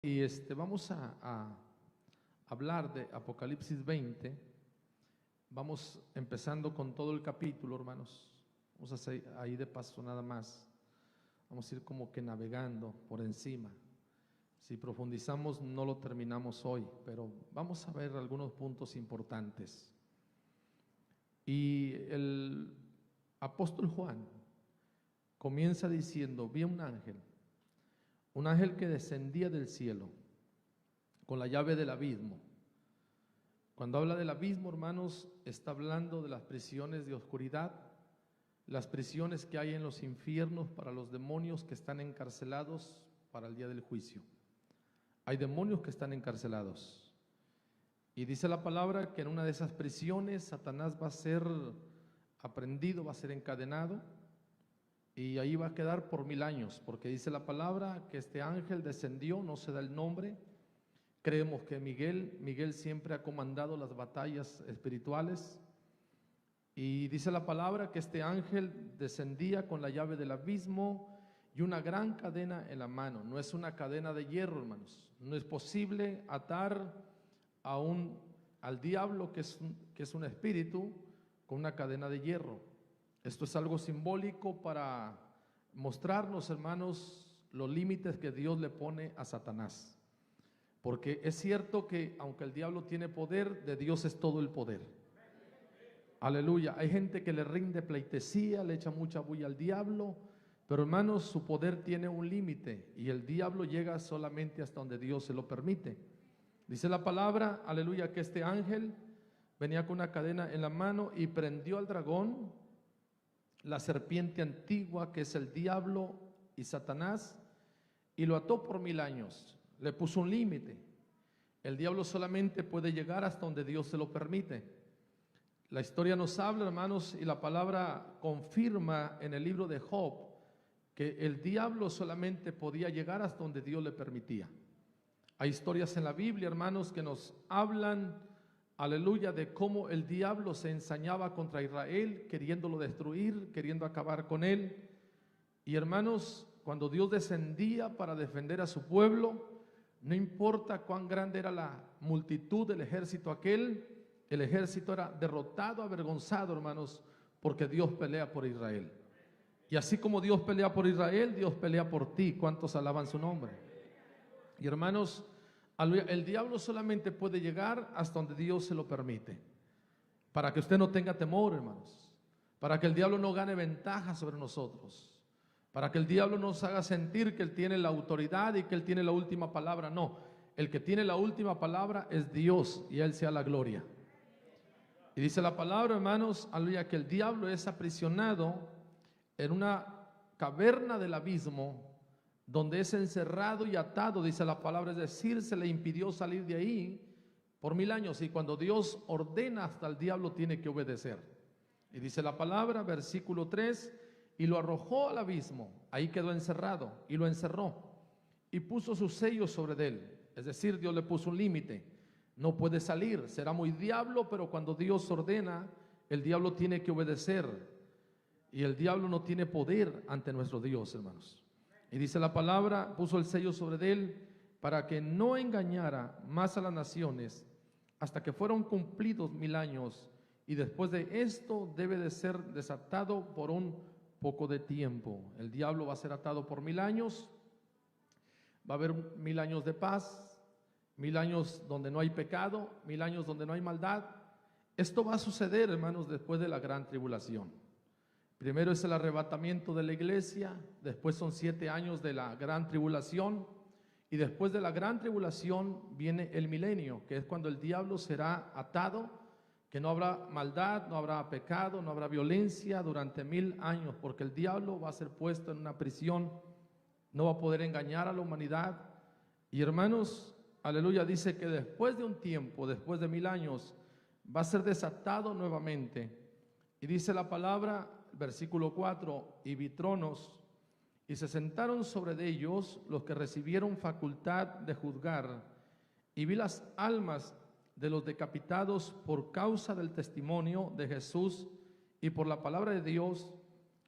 Y vamos a hablar de Apocalipsis 20. Vamos empezando con todo el capítulo, hermanos. Vamos a hacer ahí de paso nada más. Vamos a ir como que navegando por encima. Si profundizamos no lo terminamos hoy, pero vamos a ver algunos puntos importantes. Y el apóstol Juan comienza diciendo: vi un ángel que descendía del cielo con la llave del abismo. Cuando habla del abismo, hermanos, está hablando de las prisiones de oscuridad, las prisiones que hay en los infiernos para los demonios que están encarcelados para el día del juicio. Hay demonios que están encarcelados. Y dice la palabra que en una de esas prisiones Satanás va a ser aprendido, va a ser encadenado, y ahí va a quedar por 1000 años, porque dice la palabra que este ángel descendió, no se da el nombre. Creemos que Miguel siempre ha comandado las batallas espirituales. Y dice la palabra que este ángel descendía con la llave del abismo y una gran cadena en la mano. No es una cadena de hierro, hermanos. No es posible atar al diablo, que es un espíritu, con una cadena de hierro. Esto es algo simbólico para mostrarnos, hermanos, los límites que Dios le pone a Satanás. Porque es cierto que aunque el diablo tiene poder, de Dios es todo el poder. Aleluya. Hay gente que le rinde pleitesía, le echa mucha bulla al diablo, pero hermanos, su poder tiene un límite y el diablo llega solamente hasta donde Dios se lo permite. Dice la palabra, aleluya, que este ángel venía con una cadena en la mano y prendió al dragón, la serpiente antigua, que es el diablo y Satanás, y lo ató por 1000 años. Le puso un límite. El diablo solamente puede llegar hasta donde Dios se lo permite. La historia nos habla, hermanos, y la palabra confirma en el libro de Job que el diablo solamente podía llegar hasta donde Dios le permitía. Hay historias en la Biblia, hermanos, que nos hablan, aleluya, de cómo el diablo se ensañaba contra Israel, queriéndolo destruir, queriendo acabar con él. Y hermanos, cuando Dios descendía para defender a su pueblo, no importa cuán grande era la multitud del ejército aquel, el ejército era derrotado, avergonzado, hermanos, porque Dios pelea por Israel. Y así como Dios pelea por Israel, Dios pelea por ti. ¿Cuántos alaban su nombre? Y hermanos, el diablo solamente puede llegar hasta donde Dios se lo permite. Para que usted no tenga temor, hermanos. Para que el diablo no gane ventaja sobre nosotros. Para que el diablo nos haga sentir que él tiene la autoridad y que él tiene la última palabra. No, el que tiene la última palabra es Dios, y a él sea la gloria. Y dice la palabra, hermanos, aleluya, que el diablo es aprisionado en una caverna del abismo, donde es encerrado y atado, dice la palabra, es decir, se le impidió salir de ahí por 1000 años, y cuando Dios ordena, hasta el diablo tiene que obedecer. Y dice la palabra, versículo 3, y lo arrojó al abismo, ahí quedó encerrado, y lo encerró, y puso sus sellos sobre él, es decir, Dios le puso un límite, no puede salir, será muy diablo, pero cuando Dios ordena, el diablo tiene que obedecer, y el diablo no tiene poder ante nuestro Dios, hermanos. Y dice la palabra, puso el sello sobre él para que no engañara más a las naciones hasta que fueron cumplidos 1000 años, y después de esto debe de ser desatado por un poco de tiempo. El diablo va a ser atado por 1000 años, va a haber 1000 años de paz, 1000 años donde no hay pecado, 1000 años donde no hay maldad. Esto va a suceder, hermanos, después de la gran tribulación. Primero es el arrebatamiento de la iglesia, después son 7 años de la gran tribulación, y después de la gran tribulación viene el milenio, que es cuando el diablo será atado, que no habrá maldad, no habrá pecado, no habrá violencia durante 1000 años, porque el diablo va a ser puesto en una prisión, no va a poder engañar a la humanidad. Y hermanos, aleluya, dice que después de un tiempo, después de 1000 años, va a ser desatado nuevamente. Y dice la palabra, versículo 4, y vi tronos, y se sentaron sobre ellos los que recibieron facultad de juzgar, y vi las almas de los decapitados por causa del testimonio de Jesús y por la palabra de Dios,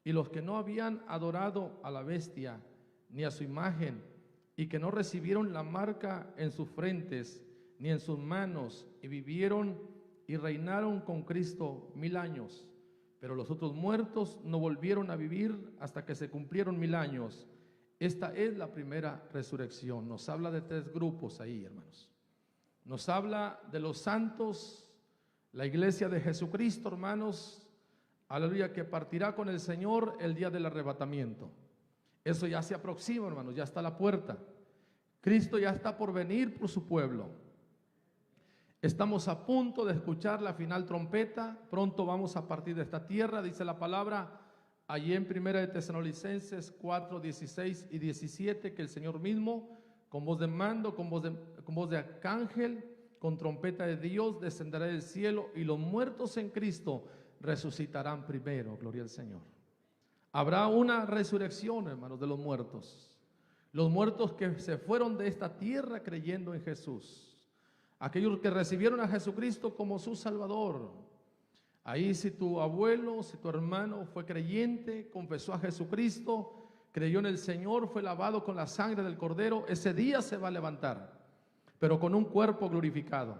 y los que no habían adorado a la bestia ni a su imagen, y que no recibieron la marca en sus frentes ni en sus manos, y vivieron y reinaron con Cristo 1000 años. Pero los otros muertos no volvieron a vivir hasta que se cumplieron 1000 años. Esta es la primera resurrección. Nos habla de 3 grupos ahí, hermanos. Nos habla de los santos, la iglesia de Jesucristo, hermanos, aleluya, que partirá con el Señor el día del arrebatamiento. Eso ya se aproxima, hermanos, ya está a la puerta. Cristo ya está por venir por su pueblo. Estamos a punto de escuchar la final trompeta. Pronto vamos a partir de esta tierra, dice la palabra allí en 1 de Tesalonicenses 4, 16 y 17, que el Señor mismo, con voz de mando, con voz de arcángel, con trompeta de Dios, descenderá del cielo, y los muertos en Cristo resucitarán primero. Gloria al Señor. Habrá una resurrección, hermanos, de los muertos. Los muertos que se fueron de esta tierra creyendo en Jesús. Aquellos que recibieron a Jesucristo como su Salvador. Ahí, si tu abuelo, si tu hermano fue creyente, confesó a Jesucristo, creyó en el Señor, fue lavado con la sangre del Cordero, ese día se va a levantar, pero con un cuerpo glorificado.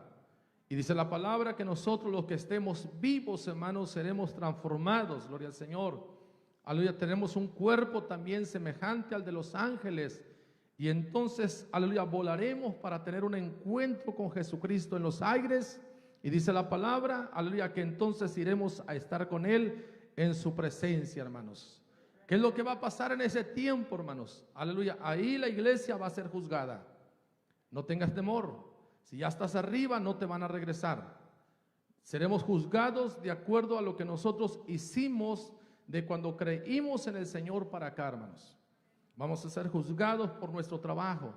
Y dice la palabra que nosotros, los que estemos vivos, hermanos, seremos transformados. Gloria al Señor. Aleluya, tenemos un cuerpo también semejante al de los ángeles. Y entonces, aleluya, volaremos para tener un encuentro con Jesucristo en los aires. Y dice la palabra, aleluya, que entonces iremos a estar con Él en su presencia, hermanos. ¿Qué es lo que va a pasar en ese tiempo, hermanos? Aleluya, ahí la iglesia va a ser juzgada. No tengas temor. Si ya estás arriba, no te van a regresar. Seremos juzgados de acuerdo a lo que nosotros hicimos de cuando creímos en el Señor para acá, hermanos. Vamos a ser juzgados por nuestro trabajo.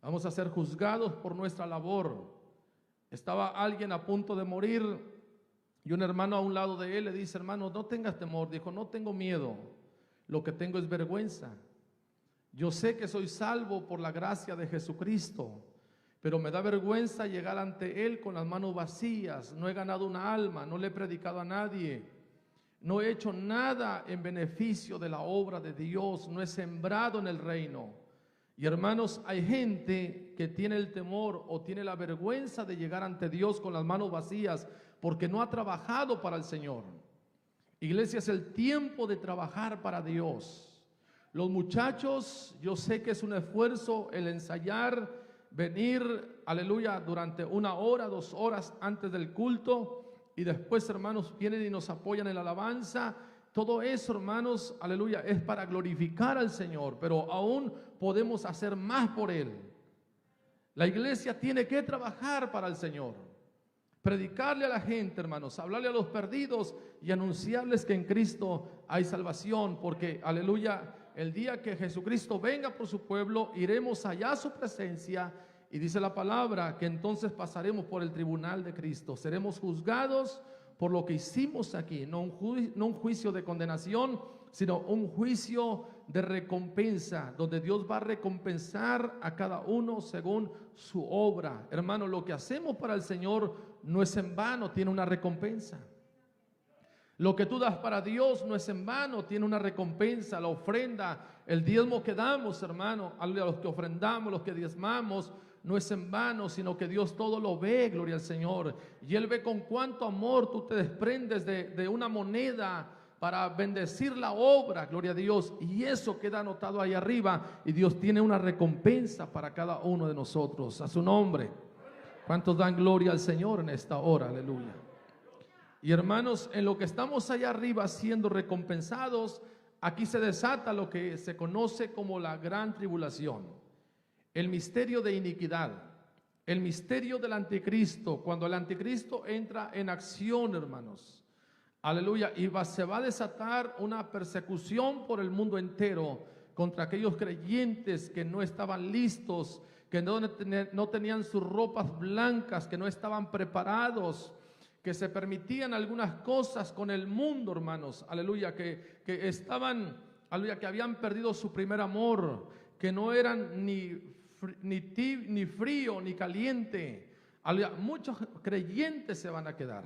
Vamos a ser juzgados por nuestra labor. Estaba alguien a punto de morir y un hermano a un lado de él le dice: hermano, no tengas temor. Dijo: no tengo miedo, lo que tengo es vergüenza. Yo sé que soy salvo por la gracia de Jesucristo, pero me da vergüenza llegar ante Él con las manos vacías. No he ganado una alma, no le he predicado a nadie. No he hecho nada en beneficio de la obra de Dios, no he sembrado en el reino. Y hermanos, hay gente que tiene el temor o tiene la vergüenza de llegar ante Dios con las manos vacías porque no ha trabajado para el Señor. Iglesia, es el tiempo de trabajar para Dios. Los muchachos, yo sé que es un esfuerzo el ensayar, venir, aleluya, durante 1 hora, 2 horas antes del culto. Y después, hermanos, vienen y nos apoyan en la alabanza. Todo eso, hermanos, aleluya, es para glorificar al Señor, pero aún podemos hacer más por Él. La iglesia tiene que trabajar para el Señor, predicarle a la gente, hermanos, hablarle a los perdidos y anunciarles que en Cristo hay salvación, porque, aleluya, el día que Jesucristo venga por su pueblo, iremos allá a su presencia. Y dice la palabra que entonces pasaremos por el tribunal de Cristo. Seremos juzgados por lo que hicimos aquí. No un juicio de condenación, sino un juicio de recompensa, donde Dios va a recompensar a cada uno según su obra. Hermano, lo que hacemos para el Señor no es en vano, tiene una recompensa. Lo que tú das para Dios no es en vano, tiene una recompensa. La ofrenda, el diezmo que damos, hermano, a los que ofrendamos, los que diezmamos, no es en vano, sino que Dios todo lo ve, gloria al Señor. Y Él ve con cuánto amor tú te desprendes de una moneda para bendecir la obra, gloria a Dios. Y eso queda anotado ahí arriba. Y Dios tiene una recompensa para cada uno de nosotros. A su nombre. ¿Cuántos dan gloria al Señor en esta hora? Aleluya. Y hermanos, en lo que estamos allá arriba siendo recompensados, aquí se desata lo que se conoce como la gran tribulación. El misterio de iniquidad, el misterio del anticristo, cuando el anticristo entra en acción, hermanos, aleluya, y se va a desatar una persecución por el mundo entero contra aquellos creyentes que no estaban listos, que no tenían sus ropas blancas, que no estaban preparados, que se permitían algunas cosas con el mundo, hermanos, aleluya, que estaban, aleluya, que habían perdido su primer amor, que no eran ni frío ni caliente. Aleluya. Muchos creyentes se van a quedar,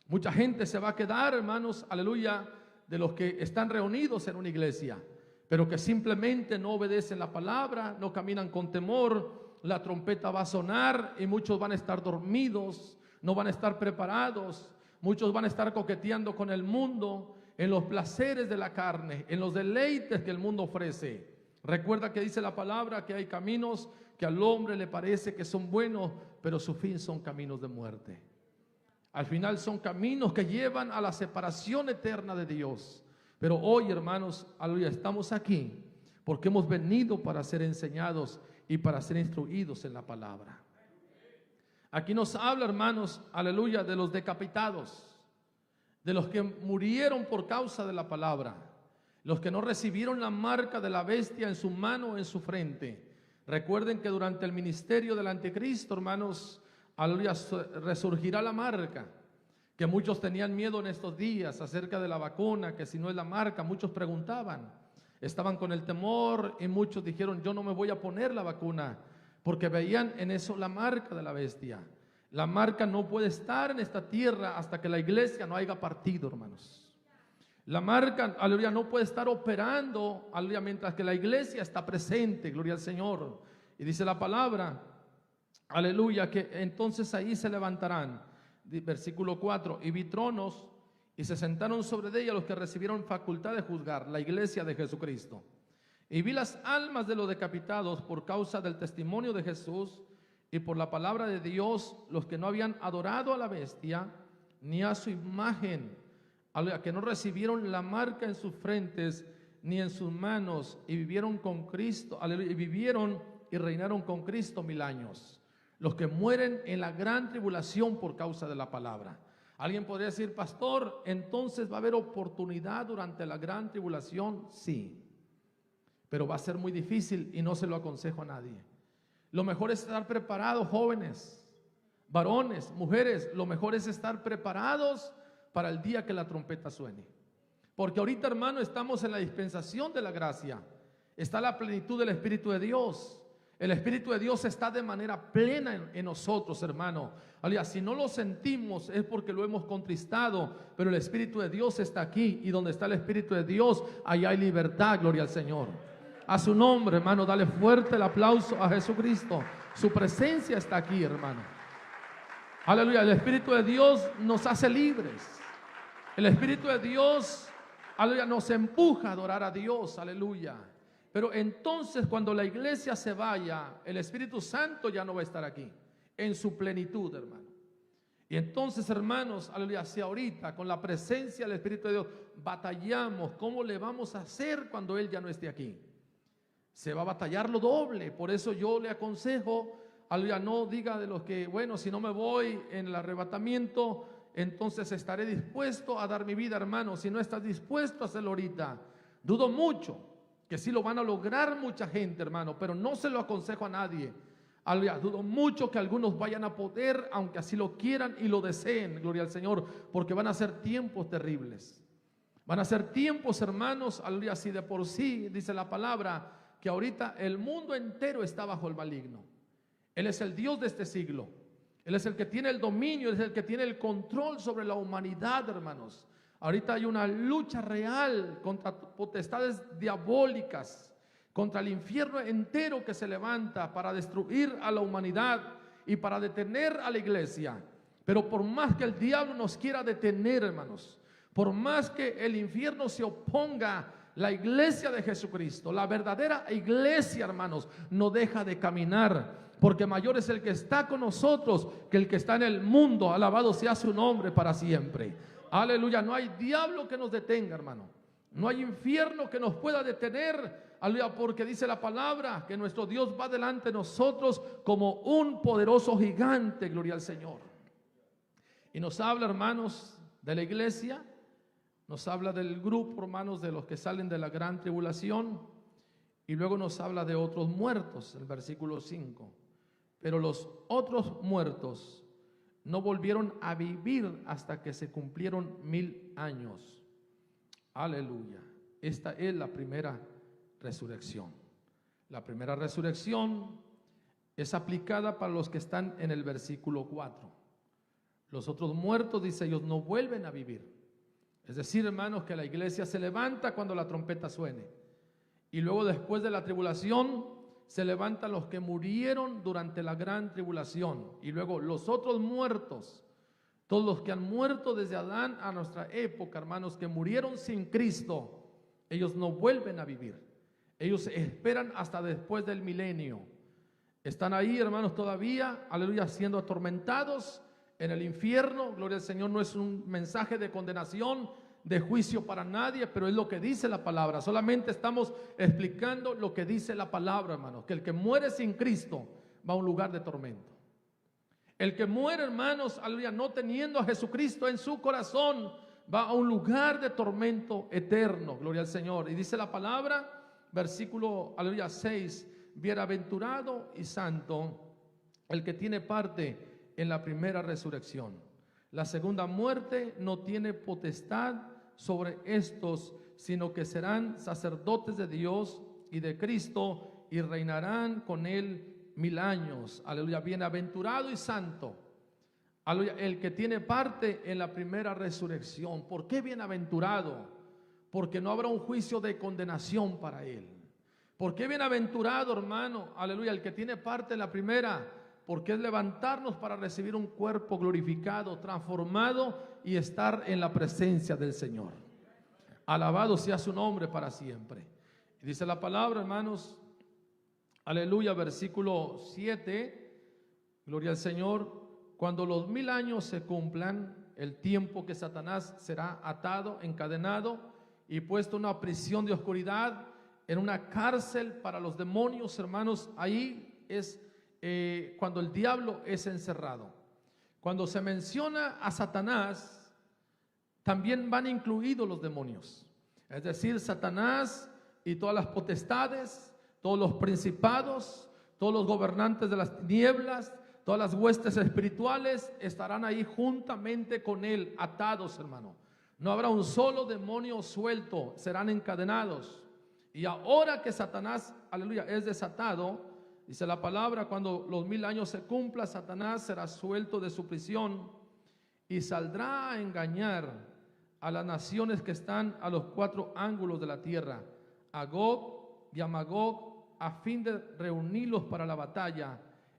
mucha gente se va a quedar, hermanos, aleluya, de los que están reunidos en una iglesia. pero que simplemente no obedecen la palabra, no caminan con temor, la trompeta va a sonar y muchos van a estar dormidos, no van a estar preparados, muchos van a estar coqueteando con el mundo, en los placeres de la carne, en los deleites que el mundo ofrece. Recuerda que dice la palabra que hay caminos que al hombre le parece que son buenos, pero su fin son caminos de muerte. Al final son caminos que llevan a la separación eterna de Dios. Pero hoy, hermanos, aleluya, estamos aquí porque hemos venido para ser enseñados y para ser instruidos en la palabra. Aquí nos habla, hermanos, aleluya, de los decapitados, de los que murieron por causa de la palabra, los que no recibieron la marca de la bestia en su mano o en su frente. Recuerden que durante el ministerio del anticristo, hermanos, aleluya, resurgirá la marca, que muchos tenían miedo en estos días acerca de la vacuna, que si no es la marca, muchos preguntaban, estaban con el temor y muchos dijeron, yo no me voy a poner la vacuna, porque veían en eso la marca de la bestia. La marca no puede estar en esta tierra hasta que la iglesia no haya partido, hermanos. La marca, aleluya, no puede estar operando, aleluya, mientras que la iglesia está presente, gloria al Señor. Y dice la palabra, aleluya, que entonces ahí se levantarán, versículo 4, y vi tronos y se sentaron sobre ella los que recibieron facultad de juzgar, la iglesia de Jesucristo. Y vi las almas de los decapitados por causa del testimonio de Jesús y por la palabra de Dios, los que no habían adorado a la bestia ni a su imagen, a que no recibieron la marca en sus frentes ni en sus manos, y vivieron con Cristo, aleluya, y vivieron y reinaron con Cristo 1000 años. Los que mueren en la gran tribulación por causa de la palabra. Alguien podría decir, pastor, entonces va a haber oportunidad durante la gran tribulación. Sí, pero va a ser muy difícil y no se lo aconsejo a nadie. Lo mejor es estar preparados, jóvenes, varones, mujeres. Lo mejor es estar preparados para el día que la trompeta suene. Porque ahorita, hermano, estamos en la dispensación de la gracia. Está la plenitud del Espíritu de Dios. El Espíritu de Dios está de manera plena en nosotros, hermano. Si no lo sentimos es porque lo hemos contristado, pero el Espíritu de Dios está aquí, y donde está el Espíritu de Dios, allá hay libertad, gloria al Señor. A su nombre, hermano, dale fuerte el aplauso a Jesucristo. Su presencia está aquí, hermano. Aleluya, el Espíritu de Dios nos hace libres. El Espíritu de Dios, aleluya, nos empuja a adorar a Dios, aleluya. Pero entonces cuando la iglesia se vaya, el Espíritu Santo ya no va a estar aquí, en su plenitud, hermano. Y entonces, hermanos, aleluya, si ahorita con la presencia del Espíritu de Dios batallamos, ¿cómo le vamos a hacer cuando Él ya no esté aquí? Se va a batallar lo doble. Por eso yo le aconsejo, aleluya, no diga de los que, bueno, si no me voy en el arrebatamiento, entonces estaré dispuesto a dar mi vida, hermano. Si no estás dispuesto a hacerlo ahorita, dudo mucho que sí lo van a lograr mucha gente, hermano, pero no se lo aconsejo a nadie. Aleluya, dudo mucho que algunos vayan a poder, aunque así lo quieran y lo deseen, gloria al Señor, porque van a ser tiempos terribles. Van a ser tiempos, hermanos, aleluya, así de por sí, dice la palabra, que ahorita el mundo entero está bajo el maligno. Él es el Dios de este siglo. Él es el que tiene el dominio, Él es el que tiene el control sobre la humanidad, hermanos. Ahorita hay una lucha real contra potestades diabólicas, contra el infierno entero que se levanta para destruir a la humanidad y para detener a la iglesia. Pero por más que el diablo nos quiera detener, hermanos, por más que el infierno se oponga, la iglesia de Jesucristo, la verdadera iglesia, hermanos, no deja de caminar. Porque mayor es el que está con nosotros que el que está en el mundo. Alabado sea su nombre para siempre. Aleluya, no hay diablo que nos detenga, hermano. No hay infierno que nos pueda detener. Aleluya, porque dice la palabra que nuestro Dios va delante de nosotros como un poderoso gigante, gloria al Señor. Y nos habla, hermanos, de la iglesia. Nos habla del grupo, hermanos, de los que salen de la gran tribulación. Y luego nos habla de otros muertos, el versículo 5. Pero los otros muertos no volvieron a vivir hasta que se cumplieron 1000 años. Aleluya. Esta es la primera resurrección. La primera resurrección es aplicada para los que están en el versículo 4. Los otros muertos, dice, ellos no vuelven a vivir. Es decir, hermanos, que la iglesia se levanta cuando la trompeta suene. Y luego después de la tribulación se levantan los que murieron durante la gran tribulación. Y luego los otros muertos, todos los que han muerto desde Adán a nuestra época, hermanos, que murieron sin Cristo, ellos no vuelven a vivir. Ellos esperan hasta después del milenio. Están ahí, hermanos, todavía, aleluya, siendo atormentados en el infierno. Gloria al Señor. No es un mensaje de condenación, de juicio para nadie, pero es lo que dice la palabra. Solamente estamos explicando lo que dice la palabra, hermanos, que el que muere sin Cristo va a un lugar de tormento. El que muere, hermanos, aleluya, no teniendo a Jesucristo en su corazón, va a un lugar de tormento eterno. Gloria al Señor. Y dice la palabra, versículo, aleluya, 6, bienaventurado y santo el que tiene parte en la primera resurrección. La segunda muerte no tiene potestad sobre estos, sino que serán sacerdotes de Dios y de Cristo y reinarán con él 1000 años. Aleluya, bienaventurado y santo. Aleluya, el que tiene parte en la primera resurrección. ¿Por qué bienaventurado? Porque no habrá un juicio de condenación para él. ¿Por qué bienaventurado, hermano? Aleluya, el que tiene parte en la primera, porque es levantarnos para recibir un cuerpo glorificado, transformado y estar en la presencia del Señor. Alabado sea su nombre para siempre. Y dice la palabra, hermanos, aleluya, versículo 7, gloria al Señor. Cuando los 1000 años se cumplan, el tiempo que Satanás será atado, encadenado y puesto en una prisión de oscuridad, en una cárcel para los demonios, hermanos, ahí es cuando el diablo es encerrado. Cuando se menciona a Satanás, también van incluidos los demonios. Es decir, Satanás y todas las potestades, todos los principados, todos los gobernantes de las tinieblas, todas las huestes espirituales estarán ahí juntamente con él, atados, hermano. No habrá un solo demonio suelto, serán encadenados. Y ahora que Satanás, aleluya, es desatado, dice la palabra, cuando los 1000 años se cumpla, Satanás será suelto de su prisión y saldrá a engañar a las naciones que están a los 4 ángulos de la tierra, a Gog y a Magog, a fin de reunirlos para la batalla,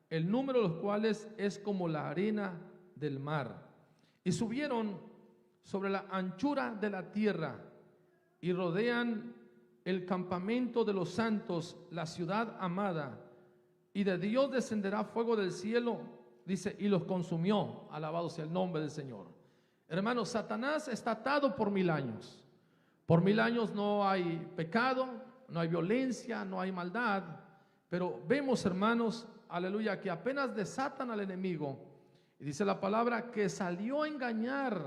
el número de los cuales es como la arena del mar. Y subieron sobre la anchura de la tierra y rodean el campamento de los santos, la ciudad amada, y de Dios descenderá fuego del cielo, dice, y los consumió. Alabado sea el nombre del Señor. Hermanos, Satanás está atado por 1000 años. Por 1000 años no hay pecado, no hay violencia, no hay maldad, pero vemos, hermanos, aleluya, que apenas desatan al enemigo, y dice la palabra que salió a engañar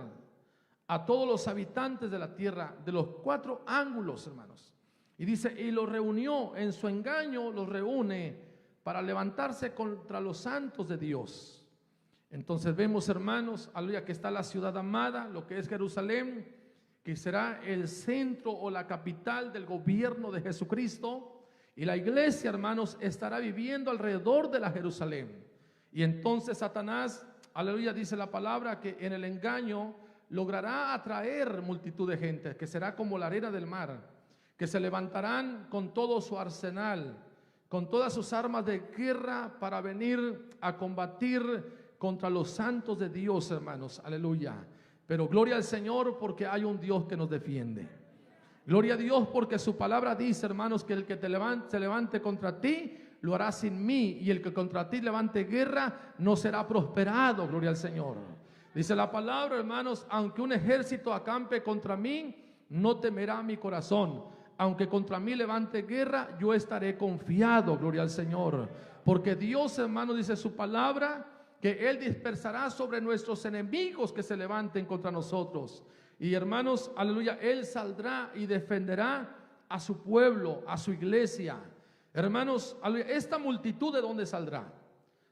a todos los habitantes de la tierra, de los 4 ángulos, hermanos. Y dice, y los reunió, en su engaño los reúne para levantarse contra los santos de Dios. Entonces vemos, hermanos, aleluya, que está la ciudad amada, lo que es Jerusalén, que será el centro o la capital del gobierno de Jesucristo. Y la iglesia, hermanos, estará viviendo alrededor de la Jerusalén. Y entonces Satanás, aleluya, dice la palabra que en el engaño logrará atraer multitud de gente, que será como la arena del mar, que se levantarán con todo su arsenal, con todas sus armas de guerra para venir a combatir contra los santos de Dios, hermanos, aleluya. Pero gloria al Señor porque hay un Dios que nos defiende. Gloria a Dios porque su palabra dice, hermanos, que el que se levante contra ti, lo hará sin mí, y el que contra ti levante guerra, no será prosperado. Gloria al Señor. Dice la palabra, hermanos, aunque un ejército acampe contra mí, no temerá mi corazón. Aunque contra mí levante guerra, yo estaré confiado, gloria al Señor. Porque Dios, hermano, dice su palabra, que Él dispersará sobre nuestros enemigos que se levanten contra nosotros. Y hermanos, aleluya, Él saldrá y defenderá a su pueblo, a su iglesia. Hermanos, aleluya, esta multitud, ¿de dónde saldrá?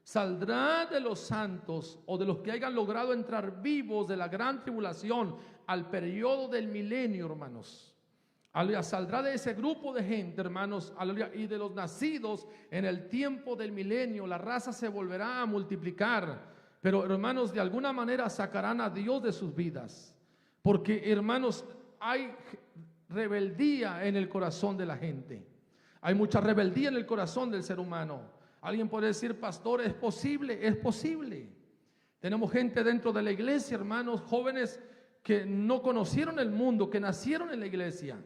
Saldrá de los santos o de los que hayan logrado entrar vivos de la gran tribulación al periodo del milenio, hermanos. Aleluya, saldrá de ese grupo de gente, hermanos, aleluya, y de los nacidos en el tiempo del milenio. La raza se volverá a multiplicar, pero hermanos, de alguna manera sacarán a Dios de sus vidas, porque hermanos, hay rebeldía en el corazón de la gente. Hay mucha rebeldía en el corazón del ser humano. Alguien puede decir, pastor, ¿es posible? Es posible. Tenemos gente dentro de la iglesia, hermanos, jóvenes que no conocieron el mundo, que nacieron en la iglesia,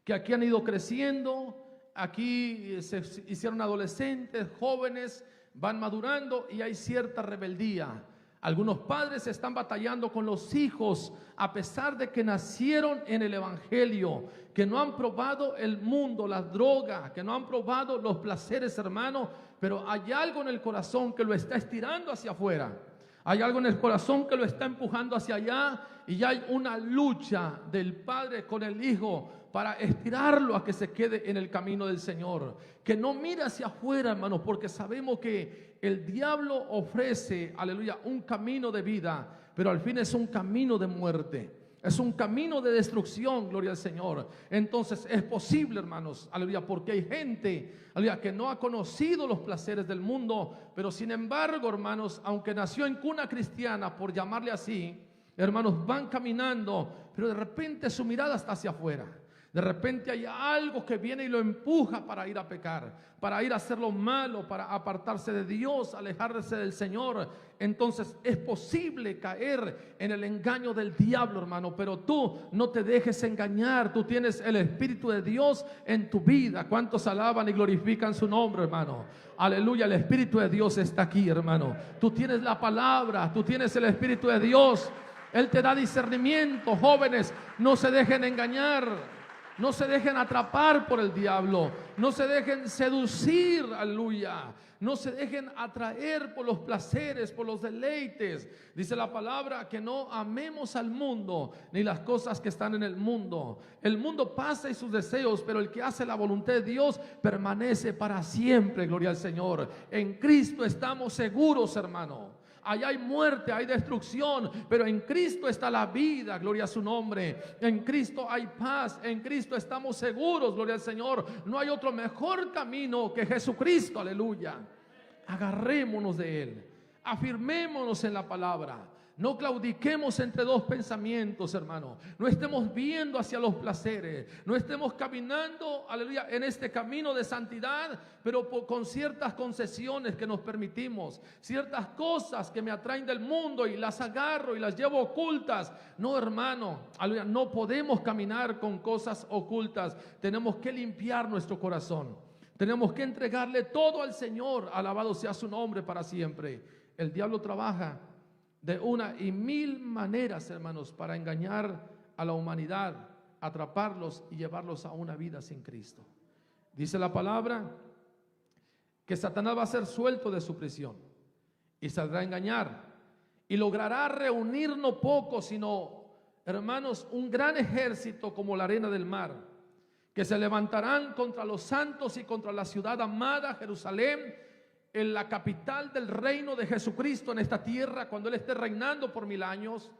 que aquí han ido creciendo, aquí se hicieron adolescentes, jóvenes, van madurando y hay cierta rebeldía. Algunos padres están batallando con los hijos a pesar de que nacieron en el evangelio, que no han probado el mundo, la droga, que no han probado los placeres, hermano, pero hay algo en el corazón que lo está estirando hacia afuera. Hay algo en el corazón que lo está empujando hacia allá y ya hay una lucha del padre con el hijo para estirarlo a que se quede en el camino del Señor. Que no mire hacia afuera, hermanos, porque sabemos que el diablo ofrece, aleluya, un camino de vida, pero al fin es un camino de muerte. Es un camino de destrucción, gloria al Señor. Entonces es posible, hermanos, aleluya, porque hay gente, aleluya, que no ha conocido los placeres del mundo, pero sin embargo, hermanos, aunque nació en cuna cristiana, por llamarle así, hermanos, van caminando, pero de repente su mirada está hacia afuera. De repente hay algo que viene y lo empuja para ir a pecar, para ir a hacer lo malo, para apartarse de Dios, alejarse del Señor. Entonces es posible caer en el engaño del diablo, hermano, pero tú no te dejes engañar. Tú tienes el Espíritu de Dios en tu vida. ¿Cuántos alaban y glorifican su nombre, hermano? Aleluya, el Espíritu de Dios está aquí, hermano. Tú tienes la palabra, tú tienes el Espíritu de Dios. Él te da discernimiento. Jóvenes, no se dejen engañar. No se dejen atrapar por el diablo. No se dejen seducir, aleluya. No se dejen atraer por los placeres, por los deleites. Dice la palabra que no amemos al mundo ni las cosas que están en el mundo. El mundo pasa y sus deseos, pero el que hace la voluntad de Dios permanece para siempre, gloria al Señor. En Cristo estamos seguros, hermano. Allá hay muerte, hay destrucción, pero en Cristo está la vida, gloria a su nombre. En Cristo hay paz, en Cristo estamos seguros, gloria al Señor. No hay otro mejor camino que Jesucristo, aleluya. Agarrémonos de Él, afirmémonos en la palabra. No claudiquemos entre dos pensamientos, hermano. No estemos viendo hacia los placeres. No estemos caminando, aleluya, en este camino de santidad, pero con ciertas concesiones que nos permitimos. Ciertas cosas que me atraen del mundo y las agarro y las llevo ocultas. No, hermano, aleluya, no podemos caminar con cosas ocultas. Tenemos que limpiar nuestro corazón. Tenemos que entregarle todo al Señor. Alabado sea su nombre para siempre. El diablo trabaja de una y mil maneras, hermanos, para engañar a la humanidad, atraparlos y llevarlos a una vida sin Cristo. Dice la palabra que Satanás va a ser suelto de su prisión y saldrá a engañar y logrará reunir no poco, sino, hermanos, un gran ejército como la arena del mar, que se levantarán contra los santos y contra la ciudad amada, Jerusalén, en la capital del reino de Jesucristo en esta tierra, cuando Él esté reinando por 1000 años.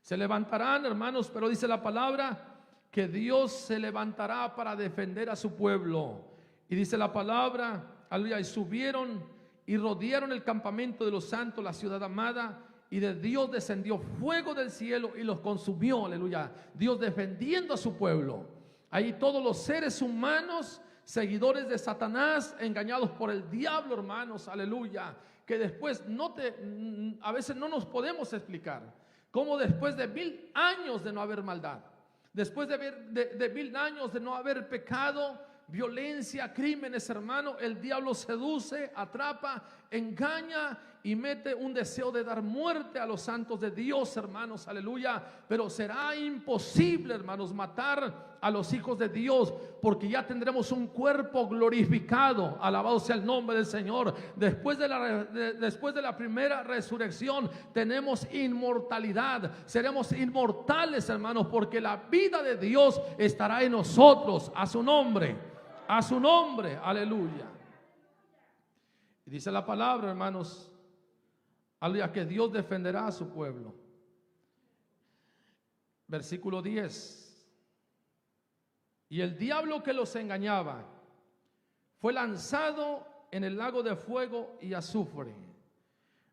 Se levantarán, hermanos, pero dice la palabra que Dios se levantará para defender a su pueblo. Y dice la palabra, aleluya, y subieron y rodearon el campamento de los santos, la ciudad amada, y de Dios descendió fuego del cielo y los consumió, aleluya. Dios defendiendo a su pueblo. Ahí todos los seres humanos, seguidores de Satanás, engañados por el diablo, hermanos, aleluya, que después a veces no nos podemos explicar cómo después de 1000 años de no haber maldad, después de 1000 años de no haber pecado, violencia, crímenes, hermano, el diablo seduce, atrapa, engaña y mete un deseo de dar muerte a los santos de Dios, hermanos, aleluya. Pero será imposible, hermanos, matar a los hijos de Dios, porque ya tendremos un cuerpo glorificado, alabado sea el nombre del Señor. Después de la primera resurrección tenemos inmortalidad, seremos inmortales, hermanos, porque la vida de Dios estará en nosotros. A su nombre, aleluya. Y dice la palabra, hermanos, aleluya, que Dios defenderá a su pueblo. Versículo 10. Y el diablo que los engañaba fue lanzado en el lago de fuego y azufre,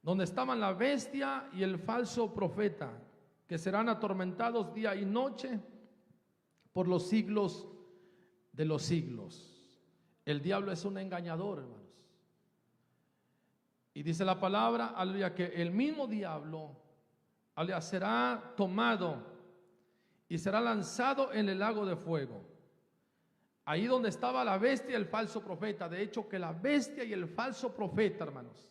donde estaban la bestia y el falso profeta, que serán atormentados día y noche por los siglos de los siglos. El diablo es un engañador, hermanos. Y dice la palabra, aleluya, que el mismo diablo, aleluya, será tomado y será lanzado en el lago de fuego. Ahí donde estaba la bestia y el falso profeta. De hecho, que la bestia y el falso profeta, hermanos,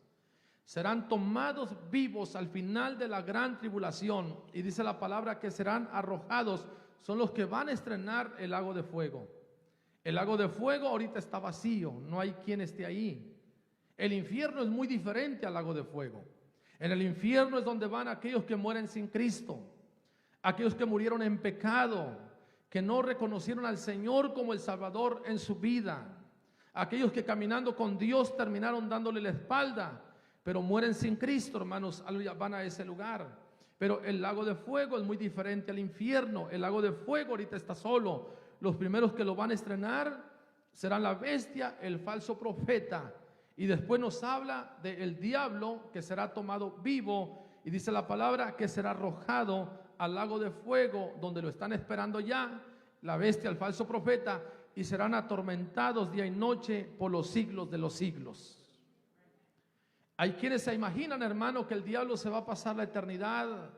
serán tomados vivos al final de la gran tribulación. Y dice la palabra que serán arrojados. Son los que van a estrenar el lago de fuego. El lago de fuego ahorita está vacío, no hay quien esté ahí. El infierno es muy diferente al lago de fuego. En el infierno es donde van aquellos que mueren sin Cristo, aquellos que murieron en pecado, que no reconocieron al Señor como el Salvador en su vida, aquellos que caminando con Dios terminaron dándole la espalda, pero mueren sin Cristo, hermanos, van a ese lugar. Pero el lago de fuego es muy diferente al infierno. El lago de fuego ahorita está solo. Los primeros que lo van a estrenar serán la bestia, el falso profeta. Y después nos habla del diablo que será tomado vivo. Y dice la palabra que será arrojado al lago de fuego, donde lo están esperando ya, la bestia, el falso profeta, y serán atormentados día y noche por los siglos de los siglos. Hay quienes se imaginan, hermano, que el diablo se va a pasar la eternidad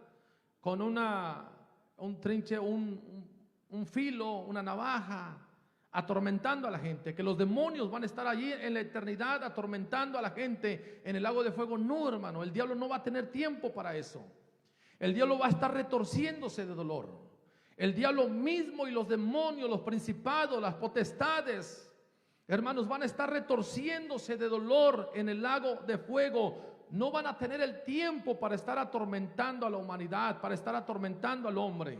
con un trinche, un filo, una navaja, atormentando a la gente, que los demonios van a estar allí en la eternidad atormentando a la gente en el lago de fuego. No, hermano, el diablo no va a tener tiempo para eso. El diablo va a estar retorciéndose de dolor. El diablo mismo y los demonios, los principados, las potestades, hermanos, van a estar retorciéndose de dolor en el lago de fuego. No van a tener el tiempo para estar atormentando a la humanidad, para estar atormentando al hombre.